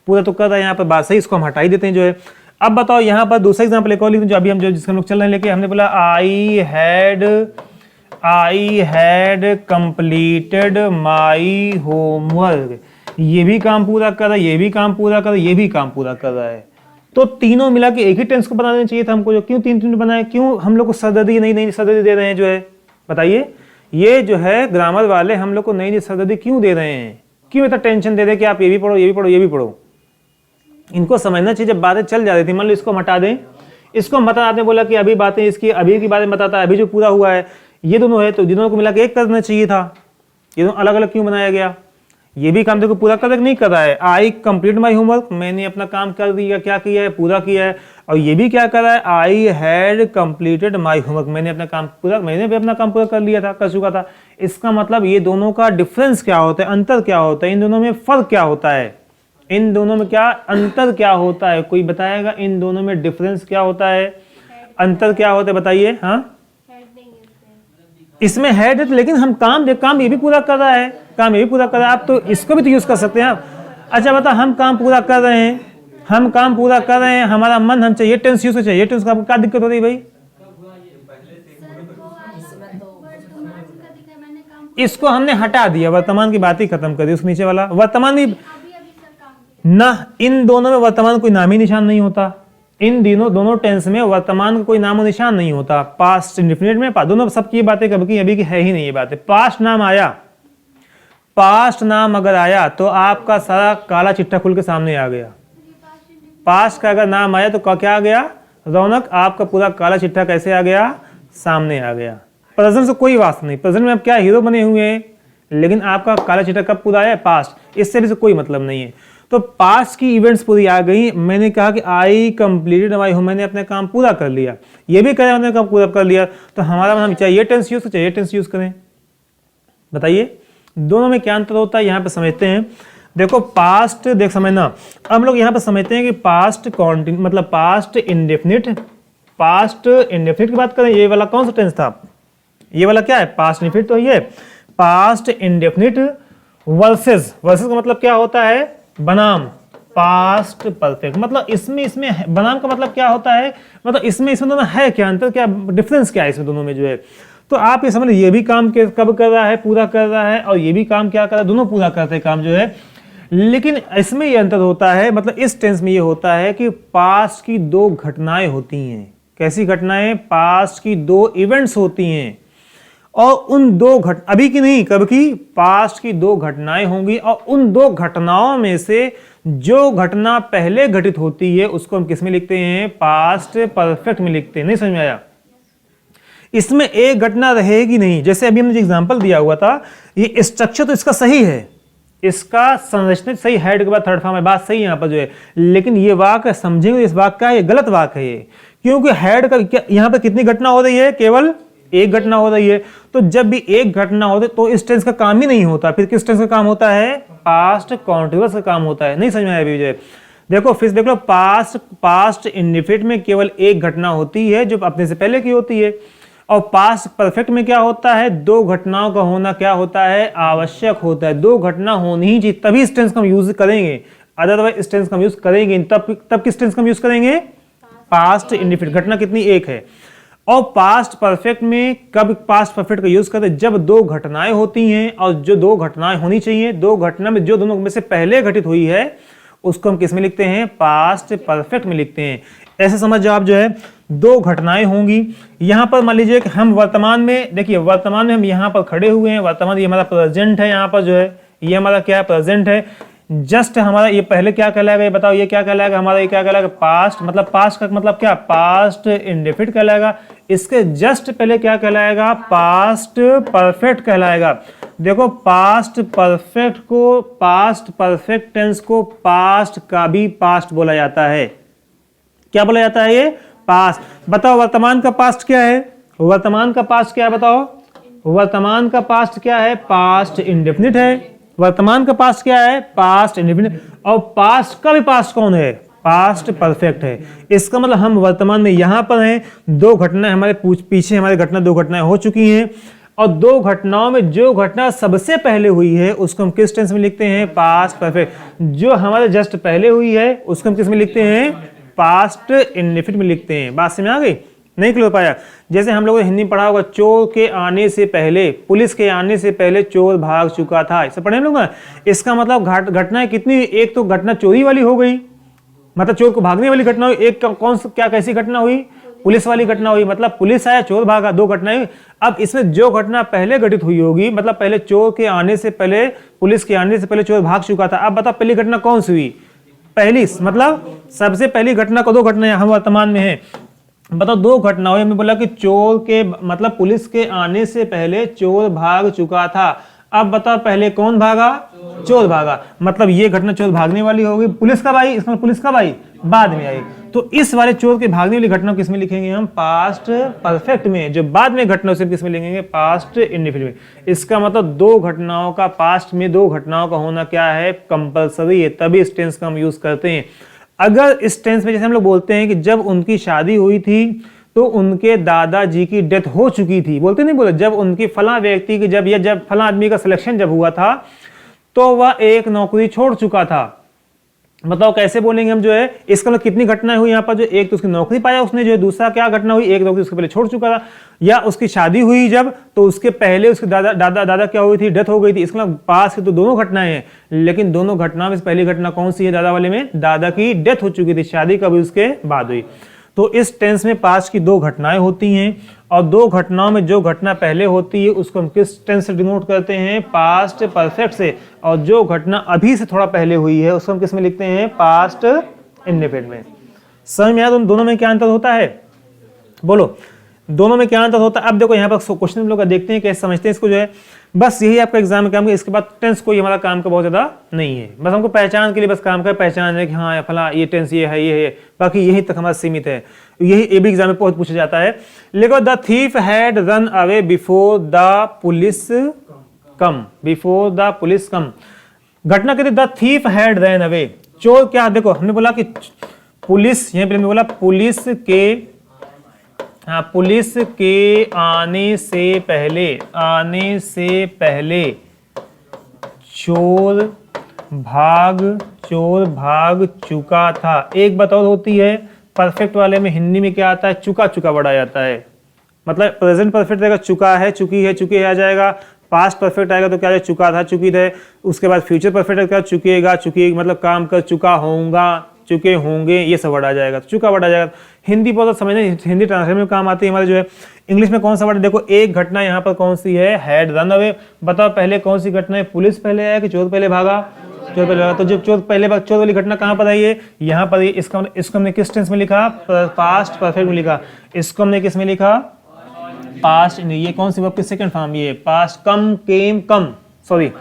पूरा तो कर रहा है, यहाँ पर बात सही, इसको हम हटा ही देते हैं जो है। अब बताओ यहाँ पर दूसरा एग्जाम्पल एक और लिखते हैं जो अभी हम जो जिसका हम लोग चल रहे हैं लेके, हमने बोला I had completed my homework. ये भी काम पूरा कर रहा है, ये भी काम पूरा कर रहा है, ये भी काम पूरा कर रहा है। तो तीनों मिला के एक ही टेंस को बना देना चाहिए था हमको, जो क्यों तीन बनाए, क्यों हम लोग को सरदर्दी नई सरदर्दी दे रहे हैं जो है, बताइए। ये जो है ग्रामर वाले हम लोग को नई सरदर्दी क्यों दे रहे हैं, क्यों इतना टेंशन दे रहे हैं कि आप ये भी पढ़ो, ये भी पढ़ो, ये भी पढ़ो। इनको समझना चाहिए। जब बातें चल जा रही थी, मान लो इसको हटा दें, इसको बता, आपने बोला कि अभी बातें इसकी अभी की बातें बताता है, अभी जो पूरा हुआ है ये दोनों है, तो दोनों को मिला के एक करना चाहिए था। ये दोनों अलग अलग क्यों बनाया गया। ये भी काम देखो पूरा कर नहीं कर रहा है, आई कंप्लीट माई होमवर्क, मैंने अपना काम कर दिया, क्या किया है, पूरा किया है। और ये भी क्या कर रहा है, I had completed my homework, मैंने अपना काम पूरा, मैंने भी अपना काम पूरा कर लिया था, कर चुका था। इसका मतलब ये दोनों का डिफरेंस क्या होता है, अंतर क्या होता है, इन दोनों में फर्क क्या होता है, इन दोनों में क्या अंतर क्या होता है, कोई बताएगा इन दोनों में डिफरेंस क्या होता है, अंतर क्या होता है बताइए। हाँ इसमें हेड है लेकिन हम काम ये भी पूरा कर रहा है, काम ये भी पूरा कर रहा है, आप तो इसको भी तो यूज कर सकते हैं आप। अच्छा बताओ हम काम पूरा कर रहे हैं, हम काम पूरा कर रहे हैं, हमारा मन हम चाहिए टेंस यूज चाहिए टेंस का, आपको क्या दिक्कत हो रही है भाई? इसको हमने हटा दिया, वर्तमान की बात ही खत्म कर दी, उसके नीचे वाला वर्तमान भी ना, इन दोनों में वर्तमान कोई नाम ही निशान नहीं होता, इन दोनों टेंस में वर्तमान का कोई नाम और निशान नहीं होता। पास्ट इंडेफिनिट में दोनों सबकी ये बातें कब की अभी की है ही नहीं ये बातें। पास्ट नाम आया, पास्ट नाम अगर आया तो आपका सारा काला चिट्ठा खुल के सामने आ गया। पास्ट का अगर नाम आया तो क्या आ गया रौनक, आपका पूरा काला चिट्ठा कैसे आ गया, सामने आ गया। प्रेजेंट से कोई वास्ता नहीं, प्रेजेंट में आप क्या हीरो बने हुए हैं, लेकिन आपका काला चिट्ठा कब पूरा आया, पास्ट, इससे भी से कोई मतलब नहीं है। तो पास्ट की इवेंट्स पूरी आ गई, मैंने कहा कि आई कंप्लीटेड माई होम, मैंने अपना काम पूरा कर लिया, ये भी कहा मैंने काम पूरा कर लिया, तो हमारा मतलब चाहिए टेंस यूज, चाहिए टेंस यूज करें। बताइए दोनों में क्या अंतर होता है, यहाँ पे समझते हैं। देखो पास्ट देख समझना, अब हम लोग यहाँ पे समझते हैं कि पास्ट कॉन्टिन्यू मतलब पास्ट इंडेफिनिट, पास्ट इंडेफिनिट की बात करें, ये वाला कौन सा टेंस था, ये वाला क्या है, पास्ट इंडेफिनिट, तो ये पास्ट इंडेफिनिट वर्सेस, वर्सेस का मतलब क्या होता है, बनाम, पास्ट परफेक्ट, मतलब इसमें बनाम का मतलब क्या होता है, मतलब इसमें दोनों है क्या अंतर, क्या डिफरेंस क्या है इसमें दोनों में जो है। तो आप ये समझ ये भी काम कब कर रहा है, पूरा कर रहा है, और ये भी काम क्या कर रहा है, दोनों पूरा करते हैं काम जो है। लेकिन इसमें ये अंतर होता है, मतलब इस टेंस में ये होता है कि पास्ट की दो घटनाएं होती हैं। कैसी घटनाएं, पास्ट की दो इवेंट्स होती हैं, और उन दो अभी की नहीं कब की, पास्ट की दो घटनाएं होंगी, और उन दो घटनाओं में से जो घटना पहले घटित होती है उसको हम किस में लिखते हैं, पास्ट परफेक्ट में लिखते हैं। नहीं समझ में आया? इसमें एक घटना रहेगी नहीं, जैसे अभी हमने एग्जांपल दिया हुआ था, ये स्ट्रक्चर तो इसका सही है, इसका संरचना सही, हेड के बाद थर्ड फॉर्म है, बात सही है यहाँ पर जो है, लेकिन ये वाक्य समझेंगे इस वाक्य का ये गलत वाक्य है ये, क्योंकि हेड का यहाँ पर कितनी घटना हो रही है, केवल एक घटना हो रही है। तो जब भी एक घटना होती है तो इस टेंस का काम ही नहीं होता, फिर किस टेंस का काम होता है, पास्ट कॉन्टिन्यूअस का काम होता है। नहीं समझ में आया अभी जो देखो, फिर देख लो, पास्ट इंडेफिनिट में केवल एक घटना होती है जो अपने से पहले की होती है, और पास्ट परफेक्ट में क्या होता है, दो घटनाओं का होना क्या होता है, आवश्यक होता है, दो घटना होनी ही चाहिए, तभी इस टेंस का हम यूज करेंगे, अदरवाइज इस टेंस का हम यूज करेंगे तब किस टेंस का हम यूज करेंगे, पास्ट इंडेफिनिट, घटना कितनी, एक है। और पास्ट परफेक्ट में कब पास्ट परफेक्ट का यूज करते हैं, जब दो घटनाएं होती हैं, और जो दो घटनाएं होनी चाहिए, दो घटना में जो दोनों में से पहले घटित हुई है उसको हम किस में लिखते हैं, पास्ट परफेक्ट में लिखते हैं। ऐसे समझ जाओ आप जो है, दो घटनाएं होंगी। यहां पर मान लीजिए कि हम वर्तमान में, देखिए वर्तमान में हम यहां पर खड़े हुए हैं, वर्तमान ये हमारा प्रेजेंट है, यहाँ पर जो है ये हमारा क्या है, प्रेजेंट है। जस्ट हमारा ये पहले क्या कहलाएगा, ये बताओ, ये क्या कहलाएगा हमारा, ये क्या कहलाएगा, पास्ट, मतलब पास्ट का मतलब क्या, पास्ट इंडेफिनिट कहलाएगा। इसके जस्ट पहले क्या कहलाएगा, पास्ट परफेक्ट कहलाएगा। देखो पास्ट परफेक्ट को, पास्ट परफेक्ट टेंस को पास्ट का भी पास्ट बोला जाता है। क्या बोला जाता है, ये पास्ट। बताओ वर्तमान का पास्ट क्या है, वर्तमान का पास्ट क्या है, बताओ वर्तमान का पास्ट क्या है, पास्ट इंडेफिनिट है। वर्तमान का पास्ट क्या है, पास्ट इंडेफिनिट। और पास्ट का भी पास्ट कौन है, पास्ट परफेक्ट है। इसका मतलब हम वर्तमान में यहां पर हैं, दो घटनाएं हमारे पीछे हमारे दो घटनाएं हो चुकी हैं, और दो घटनाओं में जो घटना सबसे पहले हुई है उसको हम किस टेंस में लिखते हैं, पास्ट परफेक्ट। जो हमारे जस्ट पहले हुई है उसको हम किस में लिखते हैं, पास्ट इंडेफिनिट में लिखते हैं। बात समझ में आ गई? नहीं क्लियर पाया? जैसे हम लोगों ने हिंदी में पढ़ा होगा, चोर के आने से पहले, पुलिस के आने से पहले चोर भाग चुका था, इसे पढ़े हम लोग ना। इसका मतलब घटनाएं कितनी, एक तो घटना चोरी वाली हो गई, मतलब चोर को भागने वाली घटना हुई, एक कौन क्या कैसी घटना हुई, पुलिस वाली घटना हुई, मतलब पुलिस आया चोर भागा, दो घटनाएं हुई। अब इसमें जो घटना पहले घटित हुई होगी, मतलब पहले चोर के आने से पहले, पुलिस के आने से पहले चोर भाग चुका था। अब बताओ पहली घटना कौन सी हुई, पहली, मतलब सबसे पहली घटना को, दो घटनाएं हम वर्तमान में है। बताओ दो घटनाओं, हमने बोला कि चोर के मतलब पुलिस के आने से पहले चोर भाग चुका था। अब बताओ पहले कौन भागा, चोर भागा, मतलब ये घटना चोर भागने वाली होगी। पुलिस कब आई, इसमें पुलिस कब आई, बाद में आई। तो इस वाले चोर के भागने वाली घटना को किसमें लिखेंगे हम? पास्ट परफेक्ट में। जो बाद में घटना उसे किसमें लिखेंगे? पास्ट इंडेफिनिट में। इसका मतलब दो घटनाओं का, पास्ट में दो घटनाओं का होना क्या है? कंपलसरी है, तभी इस टेंस का हम यूज करते हैं। अगर इस टेंस में जैसे हम लोग बोलते हैं कि जब उनकी शादी हुई थी तो उनके दादाजी की डेथ हो चुकी थी, बोलते नहीं बोले, जब उनकी फला व्यक्ति की जब फला आदमी का सिलेक्शन जब हुआ था तो वह एक नौकरी छोड़ चुका था। मतलब कैसे बोलेंगे हम जो है, इसका मतलब कितनी घटनाएं हुई यहाँ पर? जो एक तो उसकी नौकरी पाया उसने, जो है दूसरा क्या घटना हुई? एक नौकरी उसके पहले छोड़ चुका था, या उसकी शादी हुई जब तो उसके पहले उसके दादा क्या हुई थी? डेथ हो गई थी। इसका मतलब पास की तो दोनों घटनाएं हैं, लेकिन दोनों घटनाओं में पहली घटना कौन सी है? दादा वाले में दादा की डेथ हो चुकी थी, शादी कभी उसके बाद हुई। तो इस टेंस में पास्ट की दो घटनाएं होती हैं, और दो घटनाओं में जो घटना पहले होती है उसको हम किस टेंस से डिनोट करते हैं? पास्ट परफेक्ट से। और जो घटना अभी से थोड़ा पहले हुई है उसको हम किस में लिखते हैं? पास्ट इंडेफिनिट में। समझ में आया दोनों में क्या अंतर होता है? बोलो, दोनों में क्या अंतर होता है? अब देखो यहाँ पर क्वेश्चन हम लोग देखते हैं कैसे समझते हैं इसको जो है। बस यही आपका एग्जाम का काम है, इसके बाद टेंस कोई हमारा काम का बहुत ज्यादा नहीं है, बस हमको पहचान के लिए बस काम का पहचान है कि हाँ फला ये टेंस ये है, बाकी यही तक हमारा सीमित है। यही ए बी एग्जाम में बहुत पूछा जाता है। लेकिन the thief had run away before the police come, before the police come. घटना कहते the thief had run away. चोर क्या, देखो हमने बोला कि पुलिस, यहीं पे हमने बोला पुलिस के आने से पहले चोर भाग चुका था। एक बात और होती है, परफेक्ट वाले में हिंदी में क्या आता है? चुका बढ़ा जाता है। मतलब प्रेजेंट परफेक्ट रहेगा चुका है, चुकी है, चुके आ जाएगा। पास्ट परफेक्ट आएगा तो क्या आएगा? चुका था, चुकी थे। उसके बाद फ्यूचर परफेक्ट क्या? चुकेगा, चुकी मतलब काम कर चुका होगा, चुके होंगे, ये सब वर्ड आ जाएगा, तो चुका वर्ड आ जाएगा। हिंदी बहुत समझने, हिंदी ट्रांसलेशन में काम आती है हमारे जो है। इंग्लिश में कौन सा वर्ड? देखो एक घटना यहाँ पर कौन सी है? Had run away. बताओ पहले कौन सी घटना है? पुलिस पहले आया कि चोर पहले भागा? चोर पहले भागा। तो जब चोर वाली घटना कहाँ पर आई है? यहाँ पर। इसको हमने किस टेंस में लिखा? पास्ट परफेक्ट में लिखा। इसको हमने किस में लिखा? पास्ट। ये कौन सी वर्ब की सेकंड फॉर्म? ये पास्ट। कम, केम, कम, सॉरी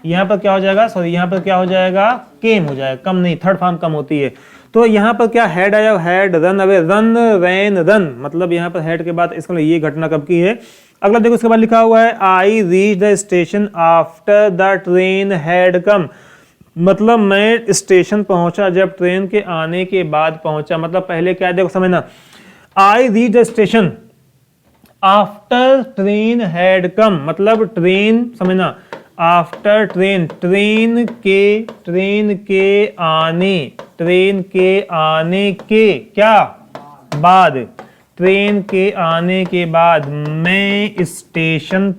यहाँ पर क्या हो जाएगा? यहाँ पर क्या हो जाएगा? केम हो जाएगा, कम नहीं, थर्ड फॉर्म कम होती है। तो यहाँ पर क्या हैड आया? Had run away, run rain run, मतलब यहाँ पर हैड के बाद इसका ये घटना कब की है? अगला देखो इसके बाद लिखा हुआ है आई reach the station after the train had come. मतलब मैं स्टेशन पहुंचा जब ट्रेन के आने के बाद पहुंचा। मतलब पहले क्या है? देखो समझना, आई reach the station after train had come, मतलब ट्रेन, समझना, आफ्टर ट्रेन, ट्रेन के आने के क्या बाद, ट्रेन के आने के बाद मैं स्टेशन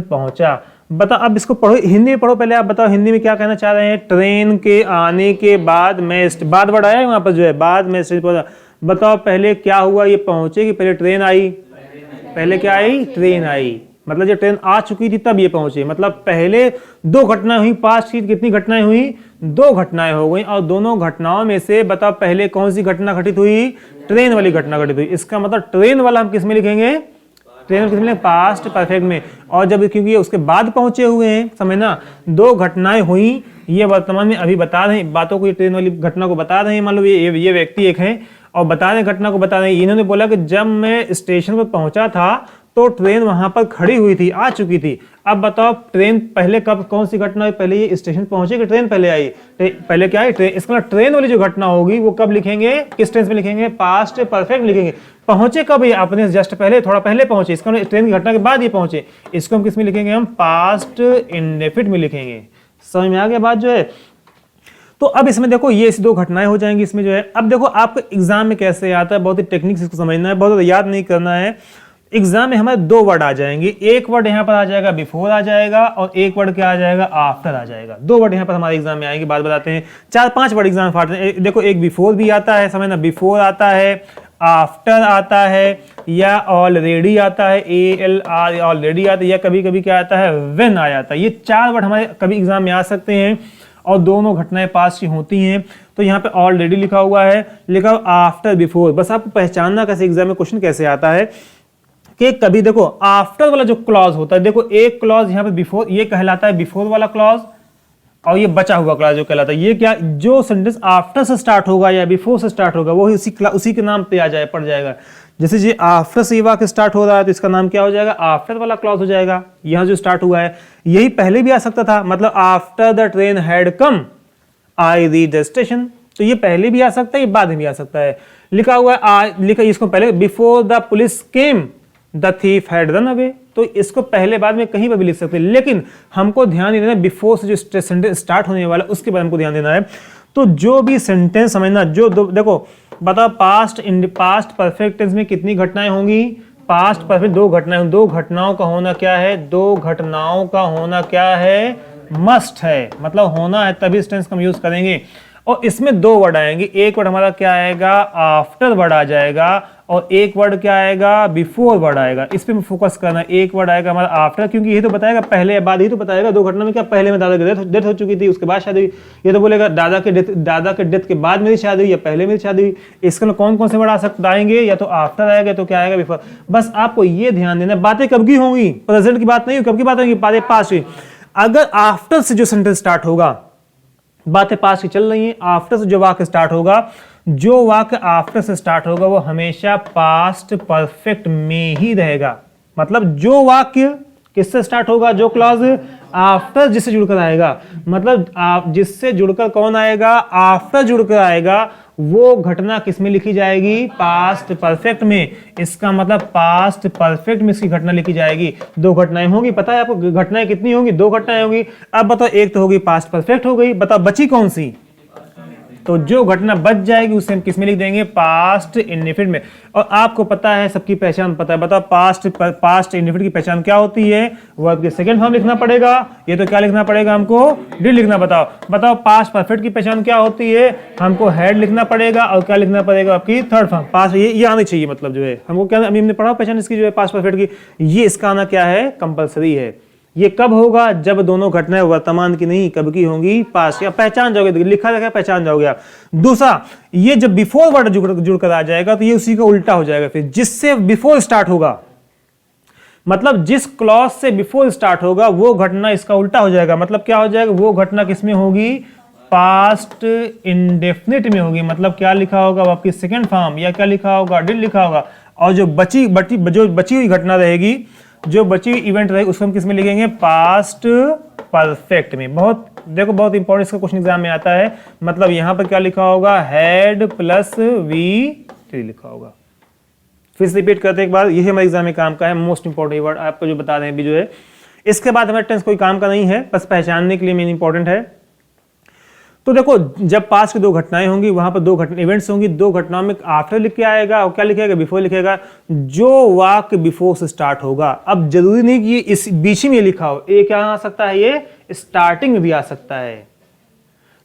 पहुंचा। बता, अब इसको पढ़ो, हिंदी में पढ़ो पहले। आप बताओ हिंदी में क्या कहना चाह रहे हैं? ट्रेन के आने के बाद मैं, बाद वर्ड आया वहां पर जो है, बाद में स्टेशन पहुंचा। बताओ पहले क्या हुआ? ये पहुंचे कि पहले ट्रेन आई? पहले क्या आई? ट्रेन आई। मतलब जब ट्रेन आ चुकी थी तब ये पहुंचे। मतलब पहले दो घटनाएं हुई, पास्ट की कितनी घटनाएं हुई? दो घटनाएं हो गई, और दोनों घटनाओं में से बताओ पहले कौन सी घटना घटित हुई? ट्रेन वाली घटना घटित हुई। इसका मतलब ट्रेन वाला हम किस में लिखेंगे? ट्रेन में किस में लिखेंगे? पास्ट परफेक्ट में। और जब क्योंकि उसके बाद पहुंचे हुए हैं, समझना, दो घटनाएं हुई, ये वर्तमान में अभी बता रहे हैं बातों को, ये ट्रेन वाली घटना को बता रहे हैं। मान लो ये व्यक्ति एक है और बता रहे घटना को बता रहे हैं। इन्होंने बोला कि जब मैं स्टेशन पर पहुंचा था तो ट्रेन वहां पर खड़ी हुई थी, आ चुकी थी। अब बताओ ट्रेन पहले कब, कौन सी घटना हुई? पहले ये स्टेशन पहुंचे कि ट्रेन पहले आई? पहले क्या आई? ट्रेन। इसका मतलब ट्रेन वाली जो घटना होगी वो कब लिखेंगे? किस टेंस में लिखेंगे? पास्ट परफेक्ट लिखेंगे। पहुंचे कब? ये अपने जस्ट पहले, थोड़ा पहले पहुंचे। इसका मतलब ट्रेन की घटना के बाद ये पहुंचे। इसको हम किस में लिखेंगे? हम पास्ट इंडेफिनिट में लिखेंगे। समझ में आ गया बात जो है? तो अब इसमें देखो ये दो घटनाएं हो जाएंगी इसमें जो है। अब देखो आपको एग्जाम में कैसे आता है, बहुत ही टेक्निक्स इसको समझना है, बहुत याद नहीं करना है। एग्जाम में हमारे दो वर्ड आ जाएंगे, एक वर्ड यहाँ पर आ जाएगा बिफोर आ जाएगा, और एक वर्ड क्या आ जाएगा? आफ्टर आ जाएगा। दो वर्ड यहाँ पर हमारे एग्जाम में आएंगे, बात बताते हैं। 4-5 वर्ड एग्जाम फाड़ते हैं। देखो एक बिफोर भी आता है, समझना, बिफोर आता है, आफ्टर आता है, या ऑलरेडी आता है, ALR ऑलरेडी आता है, या कभी कभी क्या आता है? व्हेन आ जाता है। ये 4 वर्ड हमारे कभी एग्जाम में आ सकते हैं, और दोनों घटनाएं पास्ट की होती हैं। तो यहाँ पे ऑलरेडी लिखा हुआ है, लिखा हुआ आफ्टर बिफोर। बस आपको पहचानना कैसे एग्जाम में क्वेश्चन कैसे आता है कि कभी देखो आफ्टर वाला जो क्लॉज होता है, देखो एक क्लॉज यहाँ पे बिफोर, ये कहलाता है बिफोर वाला क्लॉज, और ये बचा हुआ क्लॉज जो कहलाता है, ये क्या, जो सेंटेंस आफ्टर से स्टार्ट होगा या बिफोर से स्टार्ट होगा वो उसी के नाम पे आ जाए पड़ जाएगा। जैसे ये आफ्टर से वाक्य स्टार्ट हो रहा है तो इसका नाम क्या हो जाएगा, आफ्टर वाला क्लॉज हो जाएगा। यहाँ जो स्टार्ट हुआ है यही पहले भी आ सकता था, मतलब after the train had come I reach the station, तो ये पहले भी आ सकता है, ये बाद में भी आ सकता है। लिखा हुआ है लिखा इसको पहले, before the police came the thief had run away, तो इसको पहले बाद में कहीं पर भी लिख सकते हैं, लेकिन हमको ध्यान देना है बिफोर से जो सेंटेंस स्टार्ट होने वाला उसके बारे में हमको ध्यान देना है। तो जो भी सेंटेंस समझना, जो देखो बताओ पास्ट परफेक्ट टेंस में कितनी घटनाएं होंगी, पास्ट परफेक्ट दो घटनाएं, दो घटनाओं का होना क्या है, दो घटनाओं का होना क्या है, मस्ट है, मतलब होना है तभी इस टेंस का हम यूज करेंगे। और इसमें दो वर्ड आएंगे, एक वर्ड हमारा क्या आएगा, आफ्टर वर्ड आ जाएगा, और एक वर्ड क्या आएगा, बिफोर वर्ड आएगा। इस पे फोकस करना, एक वर्ड आएगा हमारा आफ्टर, क्योंकि ये तो बताएगा पहले या बाद, ही तो बताएगा दो घटना में क्या, पहले में दादा की डेथ हो चुकी थी, उसके बाद शादी हुई, ये तो बोलेगा दादा के डेथ के बाद मेरी शादी हुई या पहले मेरी शादी हुई। इसके कौन कौन से वर्ड आ सकते आएंगे, या तो आफ्टर आएगा तो क्या आएगा, बिफोर। बस आपको ये ध्यान देना, बातें कब की होंगी, प्रेजेंट की बात नहीं, कब की बात होगी, बातें पास्ट की। अगर आफ्टर से जो सेंटेंस स्टार्ट होगा, बातें पास्ट की चल रही हैं, आफ्टर से जो वाक्य स्टार्ट होगा, जो वाक्य आफ्टर से स्टार्ट होगा वो हमेशा पास्ट परफेक्ट में ही रहेगा। मतलब जो वाक्य किससे स्टार्ट होगा, जो क्लॉज आफ्टर जिससे जुड़कर आएगा, मतलब आप जिससे जुड़कर कौन आएगा, आफ्टर जुड़कर आएगा, वो घटना किस में लिखी जाएगी, पास्ट परफेक्ट में। इसका मतलब पास्ट परफेक्ट में इसकी घटना लिखी जाएगी। दो घटनाएं होंगी, पता है आपको घटनाएं कितनी होंगी, दो घटनाएं होंगी। अब बताओ, एक तो होगी पास्ट परफेक्ट हो गई, बताओ बची कौन सी, तो जो घटना बच जाएगी उसे हम किस में लिख देंगे, पास्ट इंडेफिनिट में। और आपको पता है, सबकी पहचान पता है, बताओ पास्ट इंडेफिनिट की पहचान क्या होती है, वर्ब के सेकंड फॉर्म लिखना पड़ेगा, ये तो क्या लिखना पड़ेगा हमको, डिड लिखना। बताओ पास्ट परफेक्ट की पहचान क्या होती है, हमको हैड लिखना पड़ेगा, और क्या लिखना पड़ेगा, आपकी थर्ड फॉर्म पास्ट, ये आनी चाहिए, मतलब जो है हमको क्या, हमने पढ़ा पहचान इसकी जो है पास्ट परफेक्ट की, ये इसका आना क्या है, कंपलसरी है। ये कब होगा, जब दोनों घटनाएं वर्तमान की नहीं कब की होंगी, पास्ट। या पहचान जाओगे, लिखा रहेगा पहचान जाओगे आप। दूसरा, ये जब बिफोर वर्ड जुड़कर आ जाएगा तो ये उसी का उल्टा हो जाएगा, फिर जिससे बिफोर स्टार्ट होगा, मतलब जिस क्लॉज से बिफोर स्टार्ट होगा वो घटना इसका उल्टा हो जाएगा। मतलब क्या हो जाएगा, वो घटना किसमें होगी, पास्ट इंडेफिनिट में होगी। मतलब क्या लिखा होगा, आपकी सेकंड फॉर्म, या क्या लिखा होगा, डिड लिखा होगा। और जो बची हुई घटना रहेगी, जो बची हुई इवेंट रहेगी, उसको हम किस में लिखेंगे, पास्ट परफेक्ट में। बहुत इंपॉर्टेंट इसका क्वेश्चन एग्जाम में आता है। मतलब यहां पर क्या लिखा होगा, हैड प्लस V3 लिखा होगा। फिर से रिपीट करते एक बार, यही हमारे एग्जाम में काम का है, मोस्ट इंपॉर्टेंट वर्ड आपको जो बता रहे हैं भी जो है। इसके बाद हमारे टेंस कोई काम का नहीं है, बस पहचानने के लिए मेन इंपॉर्टेंट है। तो देखो, जब पास्ट की दो घटनाएं होंगी, वहां पर दो इवेंट्स होंगी, दो घटनाओं में आफ्टर लिख के आएगा और क्या लिखेगा, बिफोर लिखेगा। जो वाक्य बिफोर से स्टार्ट होगा, अब जरूरी नहीं कि ये इस बीच में लिखा हो, ये क्या आ सकता है, ये स्टार्टिंग में भी आ सकता है।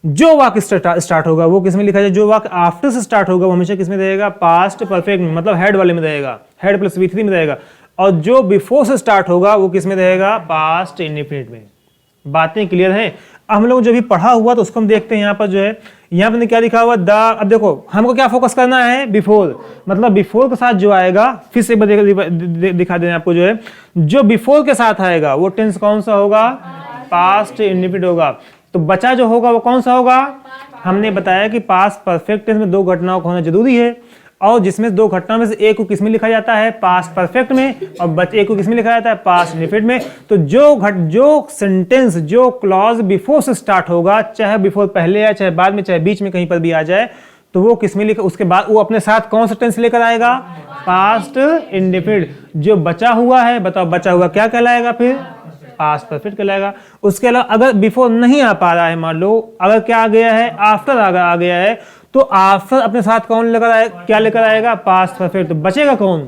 जो वाक्य स्टार्ट होगा वो किस में लिखा जाए, जो वाक्य आफ्टर से स्टार्ट होगा वो हमेशा किस में रहेगा, पास्ट परफेक्ट में, मतलब हेड वाले में रहेगा, हेड प्लस V3 में रहेगा। और जो बिफोर से स्टार्ट होगा वो किस में रहेगा, पास्ट इंडेफिनिट में। बातें क्लियर हैं। हम लोग जो भी पढ़ा हुआ तो उसको हम देखते हैं। यहाँ पर जो है, यहाँ पर क्या लिखा हुआ, द। अब देखो हमको क्या फोकस करना है, बिफोर, मतलब बिफोर के साथ जो आएगा, फिर से दिखा दें आपको, जो है जो बिफोर के साथ आएगा वो टेंस कौन सा होगा, पास्ट इंडेफिनिट होगा। तो बचा जो होगा वो कौन सा होगा, हमने बताया कि पास्ट परफेक्ट टेंस में दो घटनाओं का होना जरूरी है, और जिसमें दो घटना में से एक को किसमें लिखा जाता है, पास्ट परफेक्ट में, और एक को किसमें लिखा जाता है, पास्ट इंडेफिनिट में। तो जो सेंटेंस, जो क्लॉज बिफोर से स्टार्ट होगा, चाहे बिफोर पहले आए, चाहे बाद में, चाहे बीच में कहीं पर भी आ जाए, तो वो किसमें लिखा, उसके बाद वो अपने साथ कौन सा टेंस लेकर आएगा, पास्ट इंडेफिनिट। जो बचा हुआ है, बताओ बचा हुआ क्या कहलाएगा, फिर पास्ट परफेक्ट कहलाएगा। उसके अलावा अगर बिफोर नहीं आ पा रहा है, मान लो अगर क्या आ गया है, आफ्टर आ गया है, तो आफ्टर अपने साथ कौन लेकर आए, क्या लेकर आएगा, पास्ट परफेक्ट। तो बचेगा कौन,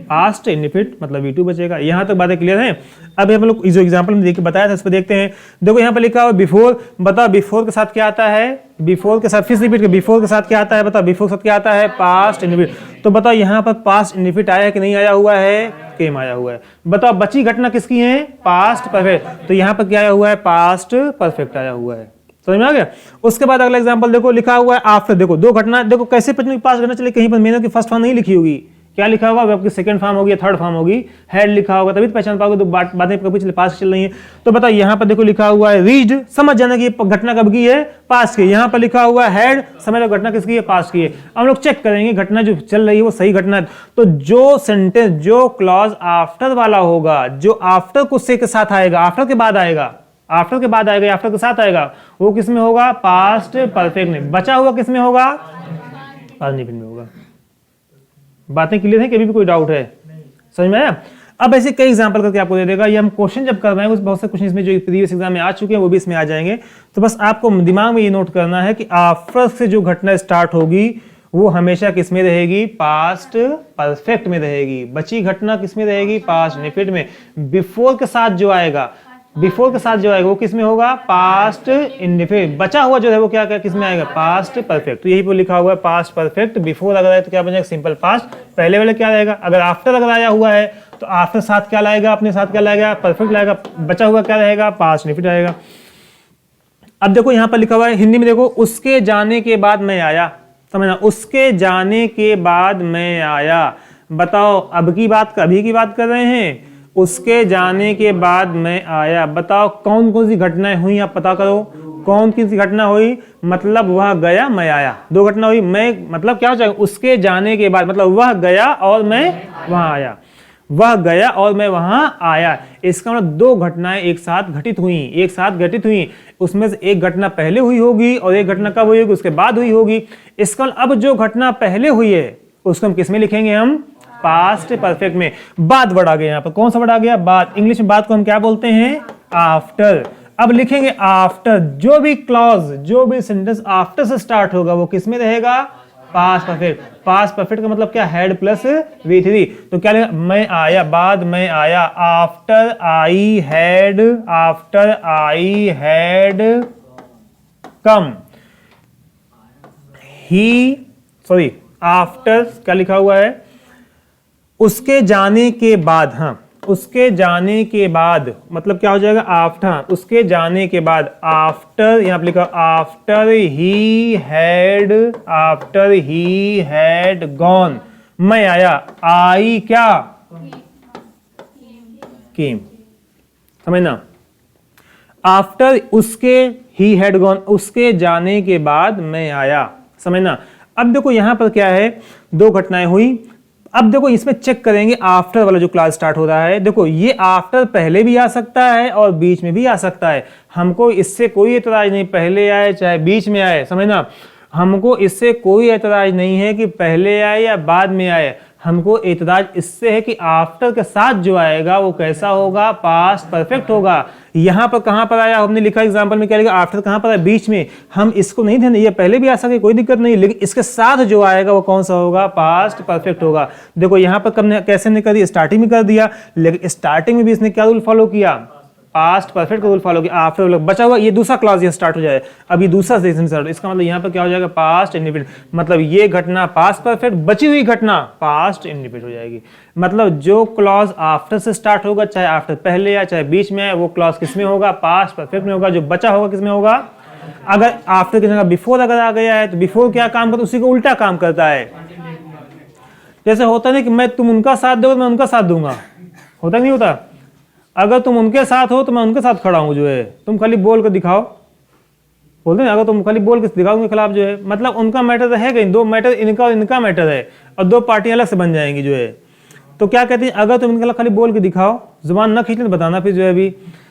पास्ट इंडेफिनिट, मतलब V2 बचेगा। यहां तक बातें क्लियर हैं। अब हम लोग जो एग्जांपल में बताया था उस पर देखते हैं। देखो यहाँ पर लिखा हुआ बिफोर, बताओ बिफोर के साथ क्या आता है, बिफोर के साथ, फिर रिपीट कर, बिफोर के साथ क्या आता है, बताओ बिफोर के साथ क्या आता है, पास्ट इंडेफिनिट। तो बताओ यहाँ पर पास्ट इंडेफिनिट आया है कि नहीं आया हुआ है, केम आया हुआ है। बताओ बची घटना किसकी है, पास्ट परफेक्ट। तो यहाँ पर क्या आया हुआ है, पास्ट परफेक्ट आया हुआ है। समझ में आ गया। उसके बाद अगला एग्जांपल देखो, लिखा हुआ है आफ्टर। देखो दो घटना, देखो कैसे पास्ट घटना चले, कहीं पर मैंने की फर्स्ट फॉर्म नहीं लिखी होगी, क्या लिखा होगा, वर्ब की सेकंड फॉर्म होगी या थर्ड फॉर्म होगी, हैड लिखा होगा, तभी तो पहचान पाओगे। तो बातें कभी चले पास्ट चल रही है। तो बताओ यहाँ पर देखो लिखा हुआ है रीच्ड, समझ जाना कि ये घटना कब की है, पास्ट की। यहाँ पर लिखा हुआ है हैड, समझ लो घटना किसकी है, पास्ट की है। हम लोग चेक करेंगे घटना जो चल रही है वो सही घटना है। तो जो सेंटेंस, जो क्लॉज आफ्टर वाला होगा, जो आफ्टर कुछ से के साथ आएगा, आफ्टर के बाद आएगा, आफ्टर के बाद आएगा, आफ्टर के साथ आएगा, वो किसमें होगा, पास्ट परफेक्ट में। बचा हुआ किसमें होगा, पास्ट इंडेफिनिट में होगा। बातें क्लियर है कि अभी भी कोई डाउट है, समझ में आया? अब ऐसे कई एग्जांपल करके आपको दे देगा। ये हम क्वेश्चन जब कर रहे हैं, बहुत से क्वेश्चन इसमें जो प्रीवियस एग्जाम में आ चुके हैं वो भी इसमें आ जाएंगे। तो बस आपको दिमाग में ये नोट करना है कि आफ्टर से जो घटना स्टार्ट होगी वो हमेशा किस में रहेगी, पास्ट परफेक्ट में रहेगी। बची घटना किस में रहेगी, पास्ट इंडेफिनिट में। बिफोर के साथ जो आएगा, बिफोर के साथ जो आएगा वो किस में होगा, पास्ट इंडेफिनिट। बचा हुआ जो है वो क्या क्या किस में आएगा, पास्ट परफेक्ट। तो यही पर लिखा हुआ है पास्ट परफेक्ट। बिफोर अगर आए तो क्या बन जाएगा, सिंपल पास्ट। पहले वाले क्या रहेगा, अगर आफ्टर अगर आया हुआ है तो आफ्टर साथ क्या लाएगा, अपने साथ क्या लाएगा, परफेक्ट लाएगा। बचा हुआ क्या रहेगा, पास्ट इंडेफिनिट आएगा। अब देखो यहाँ पर लिखा हुआ है हिंदी में, देखो उसके जाने के बाद मैं आया, समझना, उसके जाने के बाद मैं आया। बताओ अब की बात, अभी की बात कर रहे हैं, उसके जाने के बाद मैं आया। बताओ कौन कौन सी घटनाएं हुई, आप पता करो कौन कौन सी घटना हुई। मतलब वह गया मैं आया, दो घटना हुई। मैं मतलब क्या हो जाएगा, उसके जाने के बाद मतलब वह गया और मैं वहां आया, वह गया और मैं वहां आया। इसका मतलब दो घटनाएं एक साथ घटित हुई, एक साथ घटित हुई। उसमें से एक घटना पहले हुई होगी और एक घटना कब हुई होगी, उसके बाद हुई होगी। इसका मतलब अब जो घटना पहले हुई है उसको हम किस में लिखेंगे, हम पास्ट परफेक्ट में। बाद वर्ड आ गया, यहाँ पर कौन सा वर्ड आ गया, बाद। इंग्लिश में बाद को हम क्या बोलते हैं, आफ्टर। अब लिखेंगे आफ्टर, जो भी क्लॉज, जो भी सेंटेंस आफ्टर से स्टार्ट होगा वो किस में रहेगा, पास्ट परफेक्ट। पास्ट परफेक्ट का मतलब क्या, हैड प्लस V3। तो क्या लिखा, मैं आया, बाद मैं आया, after I had, after I had come. He, sorry, after क्या लिखा हुआ है, उसके जाने के बाद। हाँ, उसके जाने के बाद मतलब क्या हो जाएगा, आफ्टर, उसके जाने के बाद। आफ्टर यहां पर लिखा, after he had, after he had gone. मैं आया, आई क्या, केम, समझना। आफ्टर उसके, ही हैड गॉन, उसके जाने के बाद मैं आया, समझना। अब देखो यहां पर क्या है, दो घटनाएं हुई। अब देखो इसमें चेक करेंगे आफ्टर वाला जो क्लास स्टार्ट हो रहा है। देखो ये आफ्टर पहले भी आ सकता है और बीच में भी आ सकता है। हमको इससे कोई एतराज नहीं, पहले आए चाहे बीच में आए, समझना। हमको इससे कोई एतराज नहीं है कि पहले आए या बाद में आए। हमको एतराज इससे है कि आफ्टर के साथ जो आएगा वो कैसा होगा, पास्ट परफेक्ट होगा। यहां पर कहां पर आया, हमने लिखा एग्जांपल में क्या लिखा, आफ्टर कहां पर आया, बीच में। हम इसको नहीं ध्यान, ये पहले भी आ सके कोई दिक्कत नहीं, लेकिन इसके साथ जो आएगा वो कौन सा होगा, पास्ट परफेक्ट होगा। देखो यहां पर कब कैसे ने कर दिया, स्टार्टिंग में कर दिया, लेकिन स्टार्टिंग में भी इसने क्या रूल फॉलो किया, पास्ट परफेक्ट का रूल फॉलो किया। आफ्टर बचा हुआ ये दूसरा क्लॉज ये स्टार्ट हो जाए, अभी दूसरा सेशन स्टार्ट। इसका मतलब यहाँ पर क्या हो जाएगा, पास्ट इंडेफिनिट। मतलब ये घटना पास्ट परफेक्ट, बची हुई घटना पास्ट इंडेफिनिट हो जाएगी। मतलब जो क्लॉज आफ्टर से स्टार्ट होगा, चाहे आफ्टर पहले या चाहे बीच में है, वो क्लॉज किसमें होगा, पास्ट परफेक्ट में होगा। जो बचा होगा किसमें होगा, अगर आफ्टर की जगह बिफोर अगर आ गया है तो बिफोर क्या काम करता है, उसी को उल्टा काम करता है। जैसे होता है ना कि मैं, तुम उनका साथ दोगे मैं उनका साथ दूंगा, होता नहीं होता। अगर तुम उनके साथ हो तो मैं उनके साथ खड़ा हूं, जो है तुम खाली बोल कर दिखाओ, बोलते हैं अगर तुम खाली बोल के दिखाओ उनके खिलाफ, जो है मतलब उनका मैटर है कहीं, दो मैटर इनका और इनका मैटर है और दो पार्टियां अलग से बन जाएंगी, जो है। तो क्या कहते हैं, अगर तुम इनके खिलाफ खाली बोल के दिखाओ, जुबान न खींचने तो बताना फिर, जो है अभी।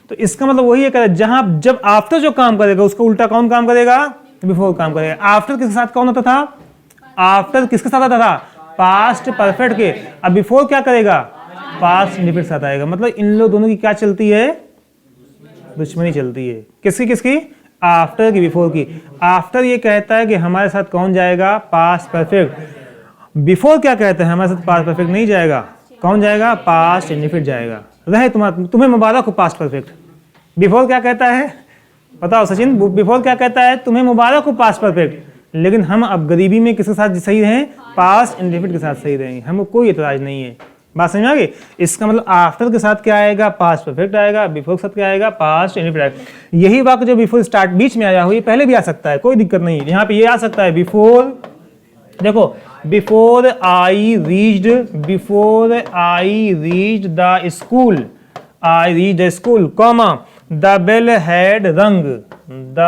तो इसका मतलब वही है, जहां जब आफ्टर जो काम करेगा उसका उल्टा कौन काम करेगा, बिफोर काम करेगा। आफ्टर किसके साथ कौन होता था, आफ्टर किसके साथ आता था, पास्ट परफेक्ट के। अब बिफोर क्या करेगा, पास्ट इंडेफिनिट साथ आएगा। मतलब इन लोग दोनों की क्या चलती है, दुश्मनी चलती है। किसकी किसकी, आफ्टर की, बिफोर की। आफ्टर ये कहता है कि हमारे साथ कौन जाएगा, पास्ट परफेक्ट। बिफोर क्या कहता है, हमारे साथ पास्ट परफेक्ट नहीं जाएगा, कौन जाएगा, पास्ट इंडेफिनिट जाएगा। रहे तुम्हें मुबारक हो पास्ट परफेक्ट। बिफोर क्या कहता है, बताओ सचिन, बिफोर क्या कहता है, तुम्हें मुबारक हो पास्ट परफेक्ट। लेकिन हम अब गरीबी में किसके साथ सही रहें, पास्ट इंडेफिनिट के साथ सही रहेंगे, हमको कोई एतराज नहीं है। बात समझ में आ गई। इसका मतलब आफ्टर के साथ क्या आएगा, पास्ट परफेक्ट आएगा, बिफोर के साथ क्या आएगा, पास्ट इंडेफिनिट आएगा। यही वाक्य जो बिफोर स्टार्ट बीच में आया हो, ये पहले भी आ सकता है, कोई दिक्कत नहीं है। यहाँ पे ये आ सकता है बिफोर, देखो before I reached the school, I reach the school, comma the bell had rung, the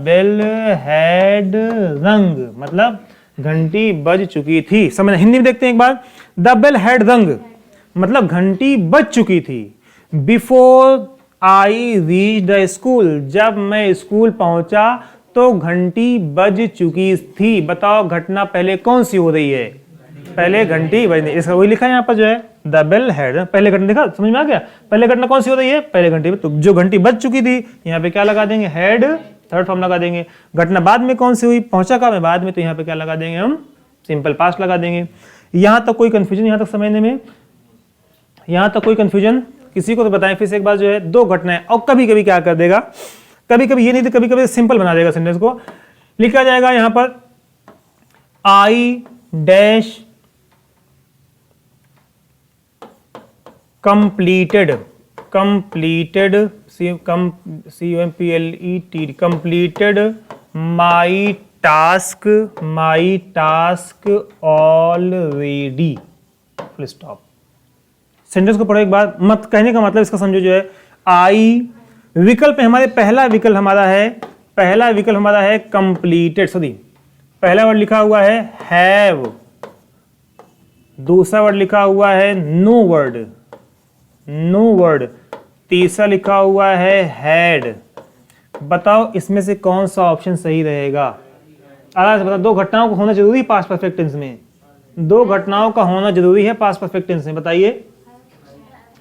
bell had rung, मतलब घंटी बज चुकी थी। समझ, हिंदी में देखते हैं एक बार। द बेल हैड रंग मतलब घंटी बज चुकी थी। Before I reach the school, जब मैं स्कूल पहुंचा तो घंटी बज चुकी थी। बताओ घटना पहले कौन सी हो रही है? पहले घंटी बजनी, इसका वही लिखा है यहाँ पर जो है द बेल हैड, पहले घंटा देखा, समझ में आ गया? पहले घटना कौन सी हो रही है? पहले घंटी, तो जो घंटी बज चुकी थी यहाँ पे क्या लगा देंगे? हैड, थर्ड फॉर्म लगा देंगे। घटना बाद में कौन सी हुई? पहुंचा कब है? बाद में, तो यहाँ पे क्या लगा देंगे हम? सिंपल पास्ट लगा देंगे। यहां तक कोई कंफ्यूजन? यहां तक समझने में यहां तक कोई कंफ्यूजन किसी को? तो बताएं फिर से एक बार जो है, दो घटनाएं, और कभी कभी क्या कर देगा, कभी कभी ये नहीं तो कभी कभी सिंपल बना देगा सेंटेंस को। लिखा जाएगा यहां पर I dash completed my task already, full stop. Sentence को पढ़ो एक बार, मत कहने का मतलब इसका समझो जो है, आई विकल्प है हमारे, पहला विकल्प हमारा है कंप्लीटेड, सॉरी पहला वर्ड लिखा हुआ है हैव, दूसरा वर्ड लिखा हुआ है नो वर्ड, तीसरा लिखा हुआ है हैड। बताओ इसमें से कौन सा ऑप्शन सही रहेगा? आराम से बताओ। दो घटनाओं का होना जरूरी है पास्ट परफेक्ट टेंस में, दो घटनाओं का होना जरूरी है पास्ट परफेक्ट टेंस में, बताइए।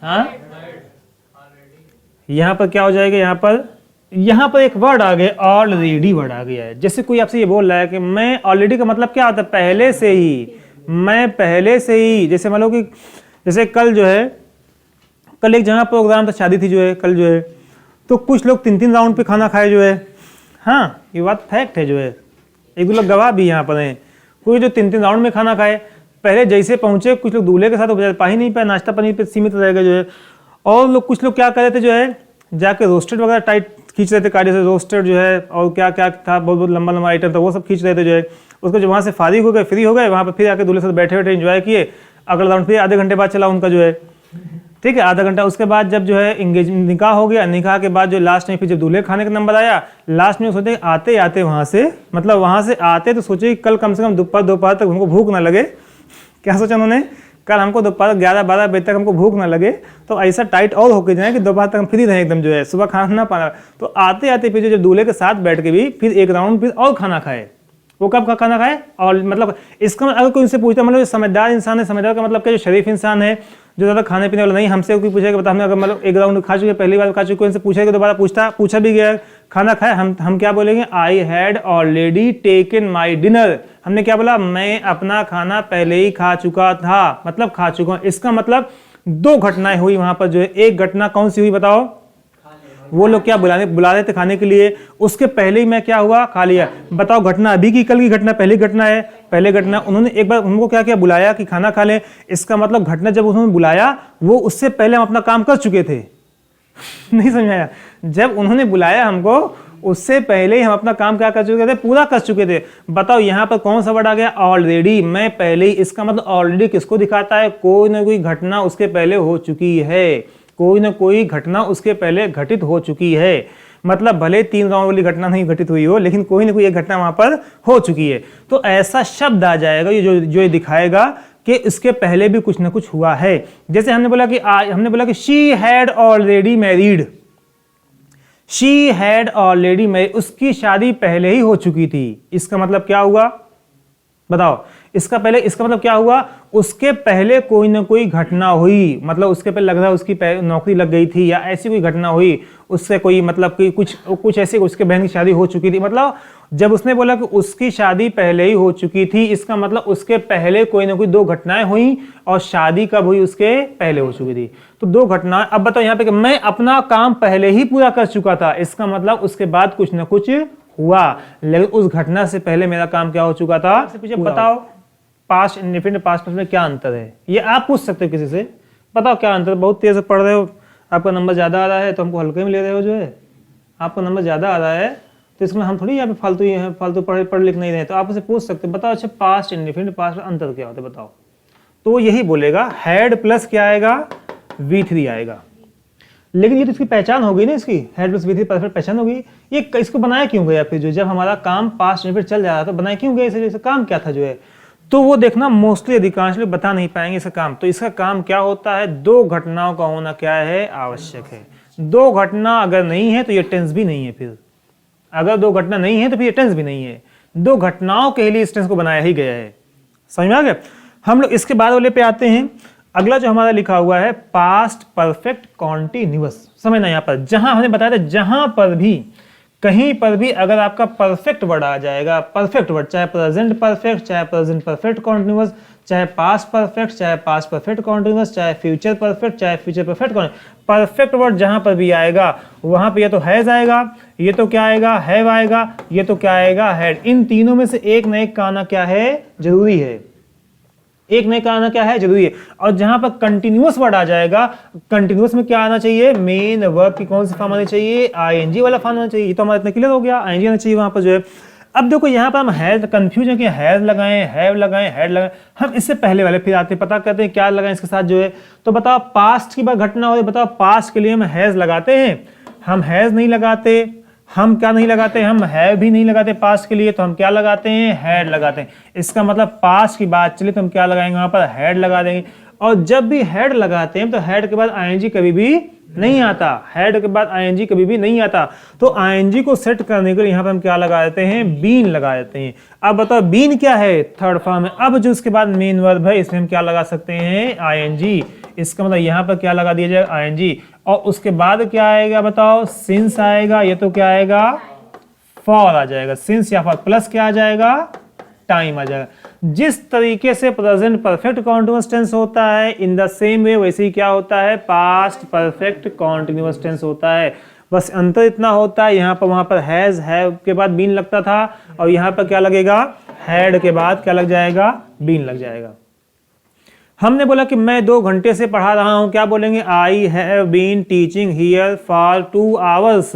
हाँ, यहां पर क्या हो जाएगा? यहां पर एक वर्ड आ गया, ऑलरेडी वर्ड आ गया है। जैसे कोई आपसे ये बोल रहा है कि मैं ऑलरेडी का मतलब क्या होता है? पहले से ही, मैं पहले से ही। जैसे मान लो कि जैसे कल जो है, कल एक जगह प्रोग्राम था, शादी थी जो है कल जो है, तो कुछ लोग 3-3 राउंड पे खाना खाए जो है। हाँ, ये बात फैक्ट है जो है, एक दो लोग गवाह भी यहाँ पर हैं। कोई जो 3-3 राउंड में खाना खाए, पहले जैसे पहुंचे, कुछ लोग दूल्हे के साथ पा ही नहीं पाए, नाश्ता पानी पे सीमित रहेगा जो है। और लोग कुछ लोग क्या कर रहे थे जो है, जाके रोस्टेड वगैरह टाइट खींच रहे थे काटे से, रोस्टेड जो है, और क्या क्या था, बहुत बहुत लंबा लंबा आइटम था, वो सब खींच रहे थे जो है। उसको जो वहाँ से फारिग हो गए, फ्री हो गए, वहाँ पर फिर आके दूल्हे साथ बैठे बैठे एंजॉय किए। अगला राउंड फिर आधे घंटे बाद चला उनका जो है, ठीक है, आधा घंटा। उसके बाद जब जो है एंगेजमेंट, निकाह हो गया, निकाह के बाद जो लास्ट में फिर जब दूल्हे खाने का नंबर आया, लास्ट में सोचे आते आते वहाँ से, मतलब वहाँ से आते तो सोचे कल कम से कम दोपहर तक हमको भूख ना लगे। क्या सोचा उन्होंने? कल हमको दोपहर 11-12 बजे तक हमको भूख ना लगे, तो ऐसा टाइट और होके जाए कि दोपहर तक हम फ्री रहें एकदम जो है, सुबह खाना ना पाना। तो आते आते फिर जो दूल्हे के साथ बैठ के भी फिर एक राउंड फिर और खाना खाए। वो कब का खाना खाए? और मतलब इसका अगर कोई उनसे पूछता, मतलब समझदार इंसान है, समझदार का मतलब क्या, जो शरीफ इंसान है, जो ज़्यादा खाने पीने वाला नहीं, हमसे कोई पूछेगा बता, हमने अगर मतलब एक राउंड खा चुके, पहली बार खा चुके, उनसे पूछेगा दोबारा पूछा भी गया खाना खाया, हम क्या बोलेंगे? I had already taken my dinner. हमने क्या बोला? मैं अपना खाना पहले ही खा चुका था, मतलब खा चुका हूं। इसका मतलब दो घटनाएं हुई वहां पर जो है। एक घटना कौन सी हुई बताओ? वो लोग क्या बुला रहे थे खाने के लिए, उसके पहले ही मैं क्या हुआ? खा लिया। बताओ घटना अभी की, कल की घटना, पहली घटना है, पहले घटना। उन्होंने एक बार हमको क्या किया? बुलाया कि खाना खा ले। इसका मतलब घटना जब उन्होंने बुलाया, वो उससे पहले हम अपना काम कर चुके थे। नहीं समझाया? जब उन्होंने बुलाया हमको, उससे पहले ही हम अपना काम क्या कर चुके थे? पूरा कर चुके थे। बताओ यहाँ पर कौन सा वर्ड आ गया? ऑलरेडी, मैं पहले ही। इसका मतलब ऑलरेडी किसको दिखाता है? कोई ना कोई घटना उसके पहले हो चुकी है, कोई ना कोई घटना उसके पहले घटित हो चुकी है। मतलब भले 3 राउंड वाली घटना नहीं घटित हुई हो, लेकिन कोई ना कोई एक घटना वहां पर हो चुकी है। तो ऐसा शब्द आ जाएगा ये जो दिखाएगा कि इसके पहले भी कुछ ना कुछ हुआ है। जैसे हमने बोला कि she had already married, she had already married, उसकी शादी पहले ही हो चुकी थी। इसका मतलब क्या हुआ? बताओ, इसका मतलब क्या हुआ? उसके पहले कोई ना कोई घटना हुई, मतलब उसके पहले लग रहा है उसकी नौकरी लग गई थी, या ऐसी कोई घटना हुई, उससे कोई मतलब कि कुछ ऐसे, उसके बहन की शादी हो चुकी थी। मतलब जब उसने बोला कि उसकी शादी पहले ही हो चुकी थी, इसका मतलब उसके पहले कोई ना कोई दो घटनाएं हुई, और शादी कब हुई? उसके पहले हो चुकी थी। तो दो घटनाएं। अब बताओ यहाँ पे कि मैं अपना काम पहले ही पूरा कर चुका था, इसका मतलब उसके बाद कुछ ना कुछ हुआ, लेकिन उस घटना से पहले मेरा काम क्या हो चुका था? बताओ पास्ट इंडेफिनिट पास्ट में क्या अंतर है? ये आप पूछ सकते हो किसी से, बताओ क्या अंतर है? बहुत तेज से पढ़ रहे हो, आपका नंबर ज्यादा आ रहा है तो हमको हल्के में ले रहे हो जो है। आपका नंबर ज्यादा आ रहा है तो इसमें हम थोड़ी यहाँ पे फालतू पढ़ लिख नहीं रहे। तो आप उसे पूछ सकते हो, बताओ अच्छा पास्ट इंडेफिनिट पास्ट में अंतर क्या होता है बताओ। तो वो यही बोलेगा हैड प्लस क्या आएगा, V3 आएगा। लेकिन ये तो इसकी पहचान होगी ना, इसकी हैड प्लस V3 परफेक्ट पहचान होगी। ये इसको बनाया क्यों गया फिर, जो जब हमारा काम पास्ट इंडेफिनिट चल जा रहा था बनाया क्यों गया इसे काम क्या था जो है, तो वो देखना मोस्टली अधिकांश लोग बता नहीं पाएंगे इसका काम। तो इसका काम क्या होता है, दो घटनाओं का होना क्या है, आवश्यक है। दो घटना अगर नहीं है तो ये टेंस भी नहीं है। फिर अगर दो घटना नहीं है तो फिर ये टेंस भी नहीं है। दो घटनाओं के लिए इस टेंस को बनाया ही गया है। समझ में आ गया। हम लोग इसके बाद वाले पे आते हैं। अगला जो हमारा लिखा हुआ है पास्ट परफेक्ट कॉन्टिन्यूअस। समझना यहाँ पर जहां हमने बताया था, जहां पर भी कहीं पर भी अगर आपका परफेक्ट वर्ड आ जाएगा, परफेक्ट वर्ड, चाहे प्रेजेंट परफेक्ट, चाहे प्रेजेंट परफेक्ट कॉन्टिन्यूअस, चाहे पास्ट परफेक्ट, चाहे पास्ट परफेक्ट कॉन्टिन्यूअस, चाहे फ्यूचर परफेक्ट, चाहे future perfect continuous, perfect word जहां पर भी आएगा वहां पे ये तो हैज आएगा, ये तो क्या आएगा, हैव आएगा, ये तो क्या आएगा, हैड। इन तीनों में से एक न एक का आना क्या है, जरूरी है। एक नए का आना क्या है, जरूरी है। और जहां पर कंटिन्यूअस वर्ड आ जाएगा, कंटिन्यूअस में क्या आना चाहिए, मेन वर्ब की कौन सी फॉर्म आनी चाहिए, आईएनजी वाला फॉर्म आना चाहिए। ये तो हमारा इतना क्लियर हो गया, आईएनजी आना चाहिए वहां पर जो है। अब देखो यहाँ पर हम हैज कंफ्यूज है कि हैज लगाएं, हैव लगाएं, हैड लगाएं। हम इससे पहले वाले फिर आते पता करते हैं क्या लगाएं इसके साथ जो है। तो बताओ पास्ट की बात घटना हो, बताओ पास्ट के लिए हम हैज लगाते हैं, हम हैज नहीं लगाते। हम क्या नहीं लगाते, हम हैव भी नहीं लगाते पास्ट के लिए, तो हम क्या लगाते हैं, हैड लगाते हैं। इसका मतलब पास्ट की बात चले तो हम क्या लगाएंगे, वहां पर हैड लगा देंगे। और जब भी हैड लगाते हैं तो हैड के बाद आईएनजी कभी भी नहीं आता, हैड के बाद आईएनजी कभी भी नहीं आता। तो आईएनजी को सेट करने के लिए यहाँ पर हम क्या लगा देते हैं, बीन लगा देते हैं। अब बताओ बीन क्या है, थर्ड फॉर्म है। अब जो उसके बाद मेन वर्ब है इसमें हम क्या लगा सकते हैं, आईएनजी। इसका मतलब यहाँ पर क्या लगा दिया जाएगा, आईएनजी। और उसके बाद क्या आएगा बताओ, सिंस आएगा। ये तो क्या आएगा, फॉर आ जाएगा। सिंस या फॉर प्लस क्या आ जाएगा, टाइम आ जाएगा। जिस तरीके से प्रेजेंट परफेक्ट कॉन्टिन्यूअस टेंस होता है, इन द सेम वे वैसे ही क्या होता है, पास्ट परफेक्ट कॉन्टिन्यूअस टेंस होता है। बस अंतर इतना होता है, यहाँ पर वहां पर हैज, हैव के बाद बीन लगता था, और यहाँ पर क्या लगेगा, हैड के बाद क्या लग जाएगा, बीन लग जाएगा। हमने बोला कि मैं 2 घंटे से पढ़ा रहा हूं, क्या बोलेंगे, I have been teaching here for 2 hours.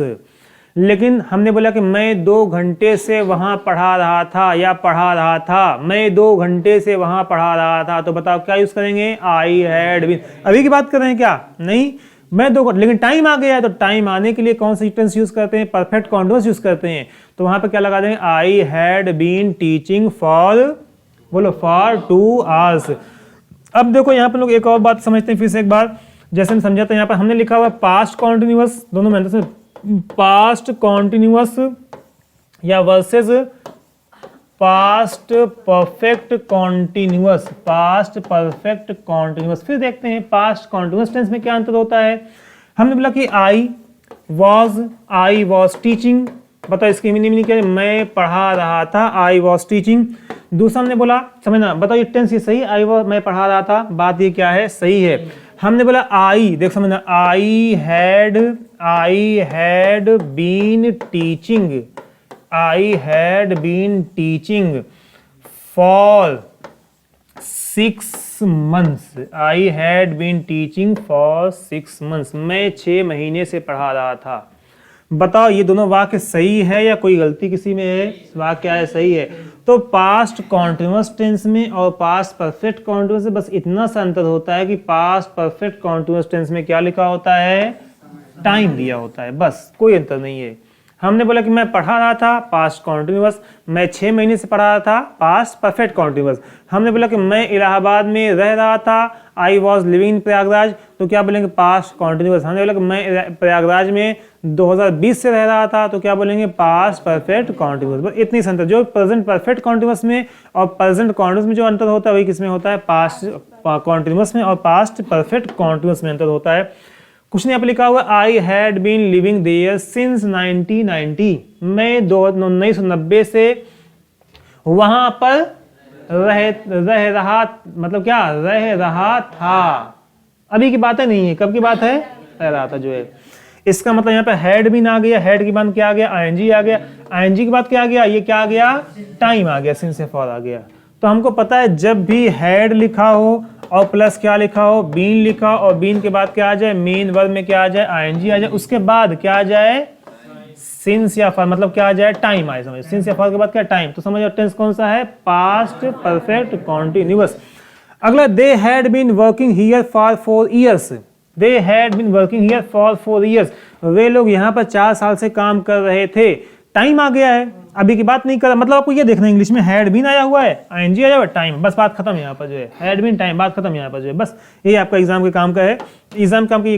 लेकिन हमने बोला कि मैं 2 घंटे से वहां पढ़ा रहा था या पढ़ा रहा था, मैं 2 घंटे से वहां पढ़ा रहा था। तो बताओ क्या यूज करेंगे, आई हैड बीन। अभी की बात कर रहे हैं क्या, नहीं, मैं 2 घंटे, लेकिन टाइम आ गया है, तो टाइम आने के लिए कौन सा टेंस यूज करते हैं, परफेक्ट कॉन्टिन्यूअस यूज करते हैं। तो वहां पर क्या लगा देंगे, I had been teaching for, बोलो, फॉर 2 आवर्स। अब देखो यहाँ पे लोग एक और बात समझते हैं फिर से एक बार, जैसे हम समझा था। यहाँ पर हमने लिखा हुआ पास्ट कॉन्टिन्यूअस, दोनों में पास्ट कॉन्टिन्यूअस या versus past perfect continuous, past perfect continuous. फिर देखते हैं पास्ट कॉन्टिन्यूअस टेंस में क्या अंतर होता है। हमने बोला कि आई वॉज टीचिंग। बताओ इसकी मीनिंग क्या है, मैं पढ़ा रहा था, आई वॉज टीचिंग। दूसरा हमने बोला, समझना, बताओ ये टेंस ये सही, आई वॉज मैं पढ़ा रहा था, बात ये क्या है, सही है। हमने बोला आई, देख समझना, I had been teaching, I had been teaching for 6 months, I had been teaching for 6 months, मैं 6 महीने से पढ़ा रहा था। बताओ ये दोनों वाक्य सही है या कोई गलती किसी में है, वाक्य क्या है, सही है। तो पास्ट कॉन्टिन्यूअस टेंस में और पास्ट परफेक्ट कॉन्टिन्यूअस में बस इतना सा अंतर होता है कि पास्ट परफेक्ट कॉन्टिन्यूअस टेंस में क्या लिखा होता है, टाइम दिया होता है, बस कोई अंतर नहीं है। हमने बोला कि मैं पढ़ा रहा था, पास्ट कॉन्टिन्यूअस, मैं 6 महीने से पढ़ा रहा था, पास्ट परफेक्ट कॉन्टिन्यूअस। हमने बोला कि मैं इलाहाबाद में रह रहा था, I was living in Prayagraj, तो क्या बोलेंगे, पास्ट कॉन्टिन्यूअस। हमने बोला कि मैं प्रयागराज में 2020 से रह रहा था, तो क्या बोलेंगे, पास्ट परफेक्ट कॉन्टिन्यूअस। बस इतनी सा अंतर, जो प्रेजेंट परफेक्ट कॉन्टिन्यूअस में और प्रेजेंट कॉन्टिन्यूअस में जो अंतर होता है वही किसमें होता है, पास्ट कॉन्टिन्यूअस में और पास्ट परफेक्ट कॉन्टिन्यूअस में अंतर होता है। कुछ नहीं, यहाँ पे लिखा हुआ I had been living there since 1990, मैं 1990 से वहां पर रह रहा, मतलब क्या, रह रहा था। अभी की बात है, नहीं है, कब की बात है, रह रहा था जो है। इसका मतलब यहाँ पे हैड बीन आ गया, हैड के बाद क्या आ गया, आईएनजी आ गया, आईएनजी के बाद क्या आ गया, ये क्या आ गया, टाइम आ गया, सिंस से फॉर आ गया। तो हमको पता है जब भी हैड लिखा हो और प्लस क्या लिखा हो, बीन लिखा, और बीन के बाद क्या आ जाए, मेन वर्ब में क्या आ जाए, आईएनजी आ जाए, उसके बाद क्या आ जाए, सिंस या फॉर मतलब क्या आ जाए, टाइम आए समझ, सिंस या फॉर के बाद क्या टाइम, तो समझ टेंस कौन सा है, पास्ट परफेक्ट कॉन्टिन्यूअस। अगला they had been working here for 4 years, they had been working here for 4 years, वे लोग यहाँ पर 4 साल से काम कर रहे थे। टाइम आ गया है, अभी की बात नहीं कर रहा, मतलब आपको ये देखना है इंग्लिश में हैड बीन आया हुआ है, आईएनजी आया हुआ है, टाइम, बस बात खत्म यहाँ पर जो है, हैड बीन टाइम, बात खत्म यहाँ पर जो है, बस ये आपका एग्जाम के काम का है, एग्जाम काम की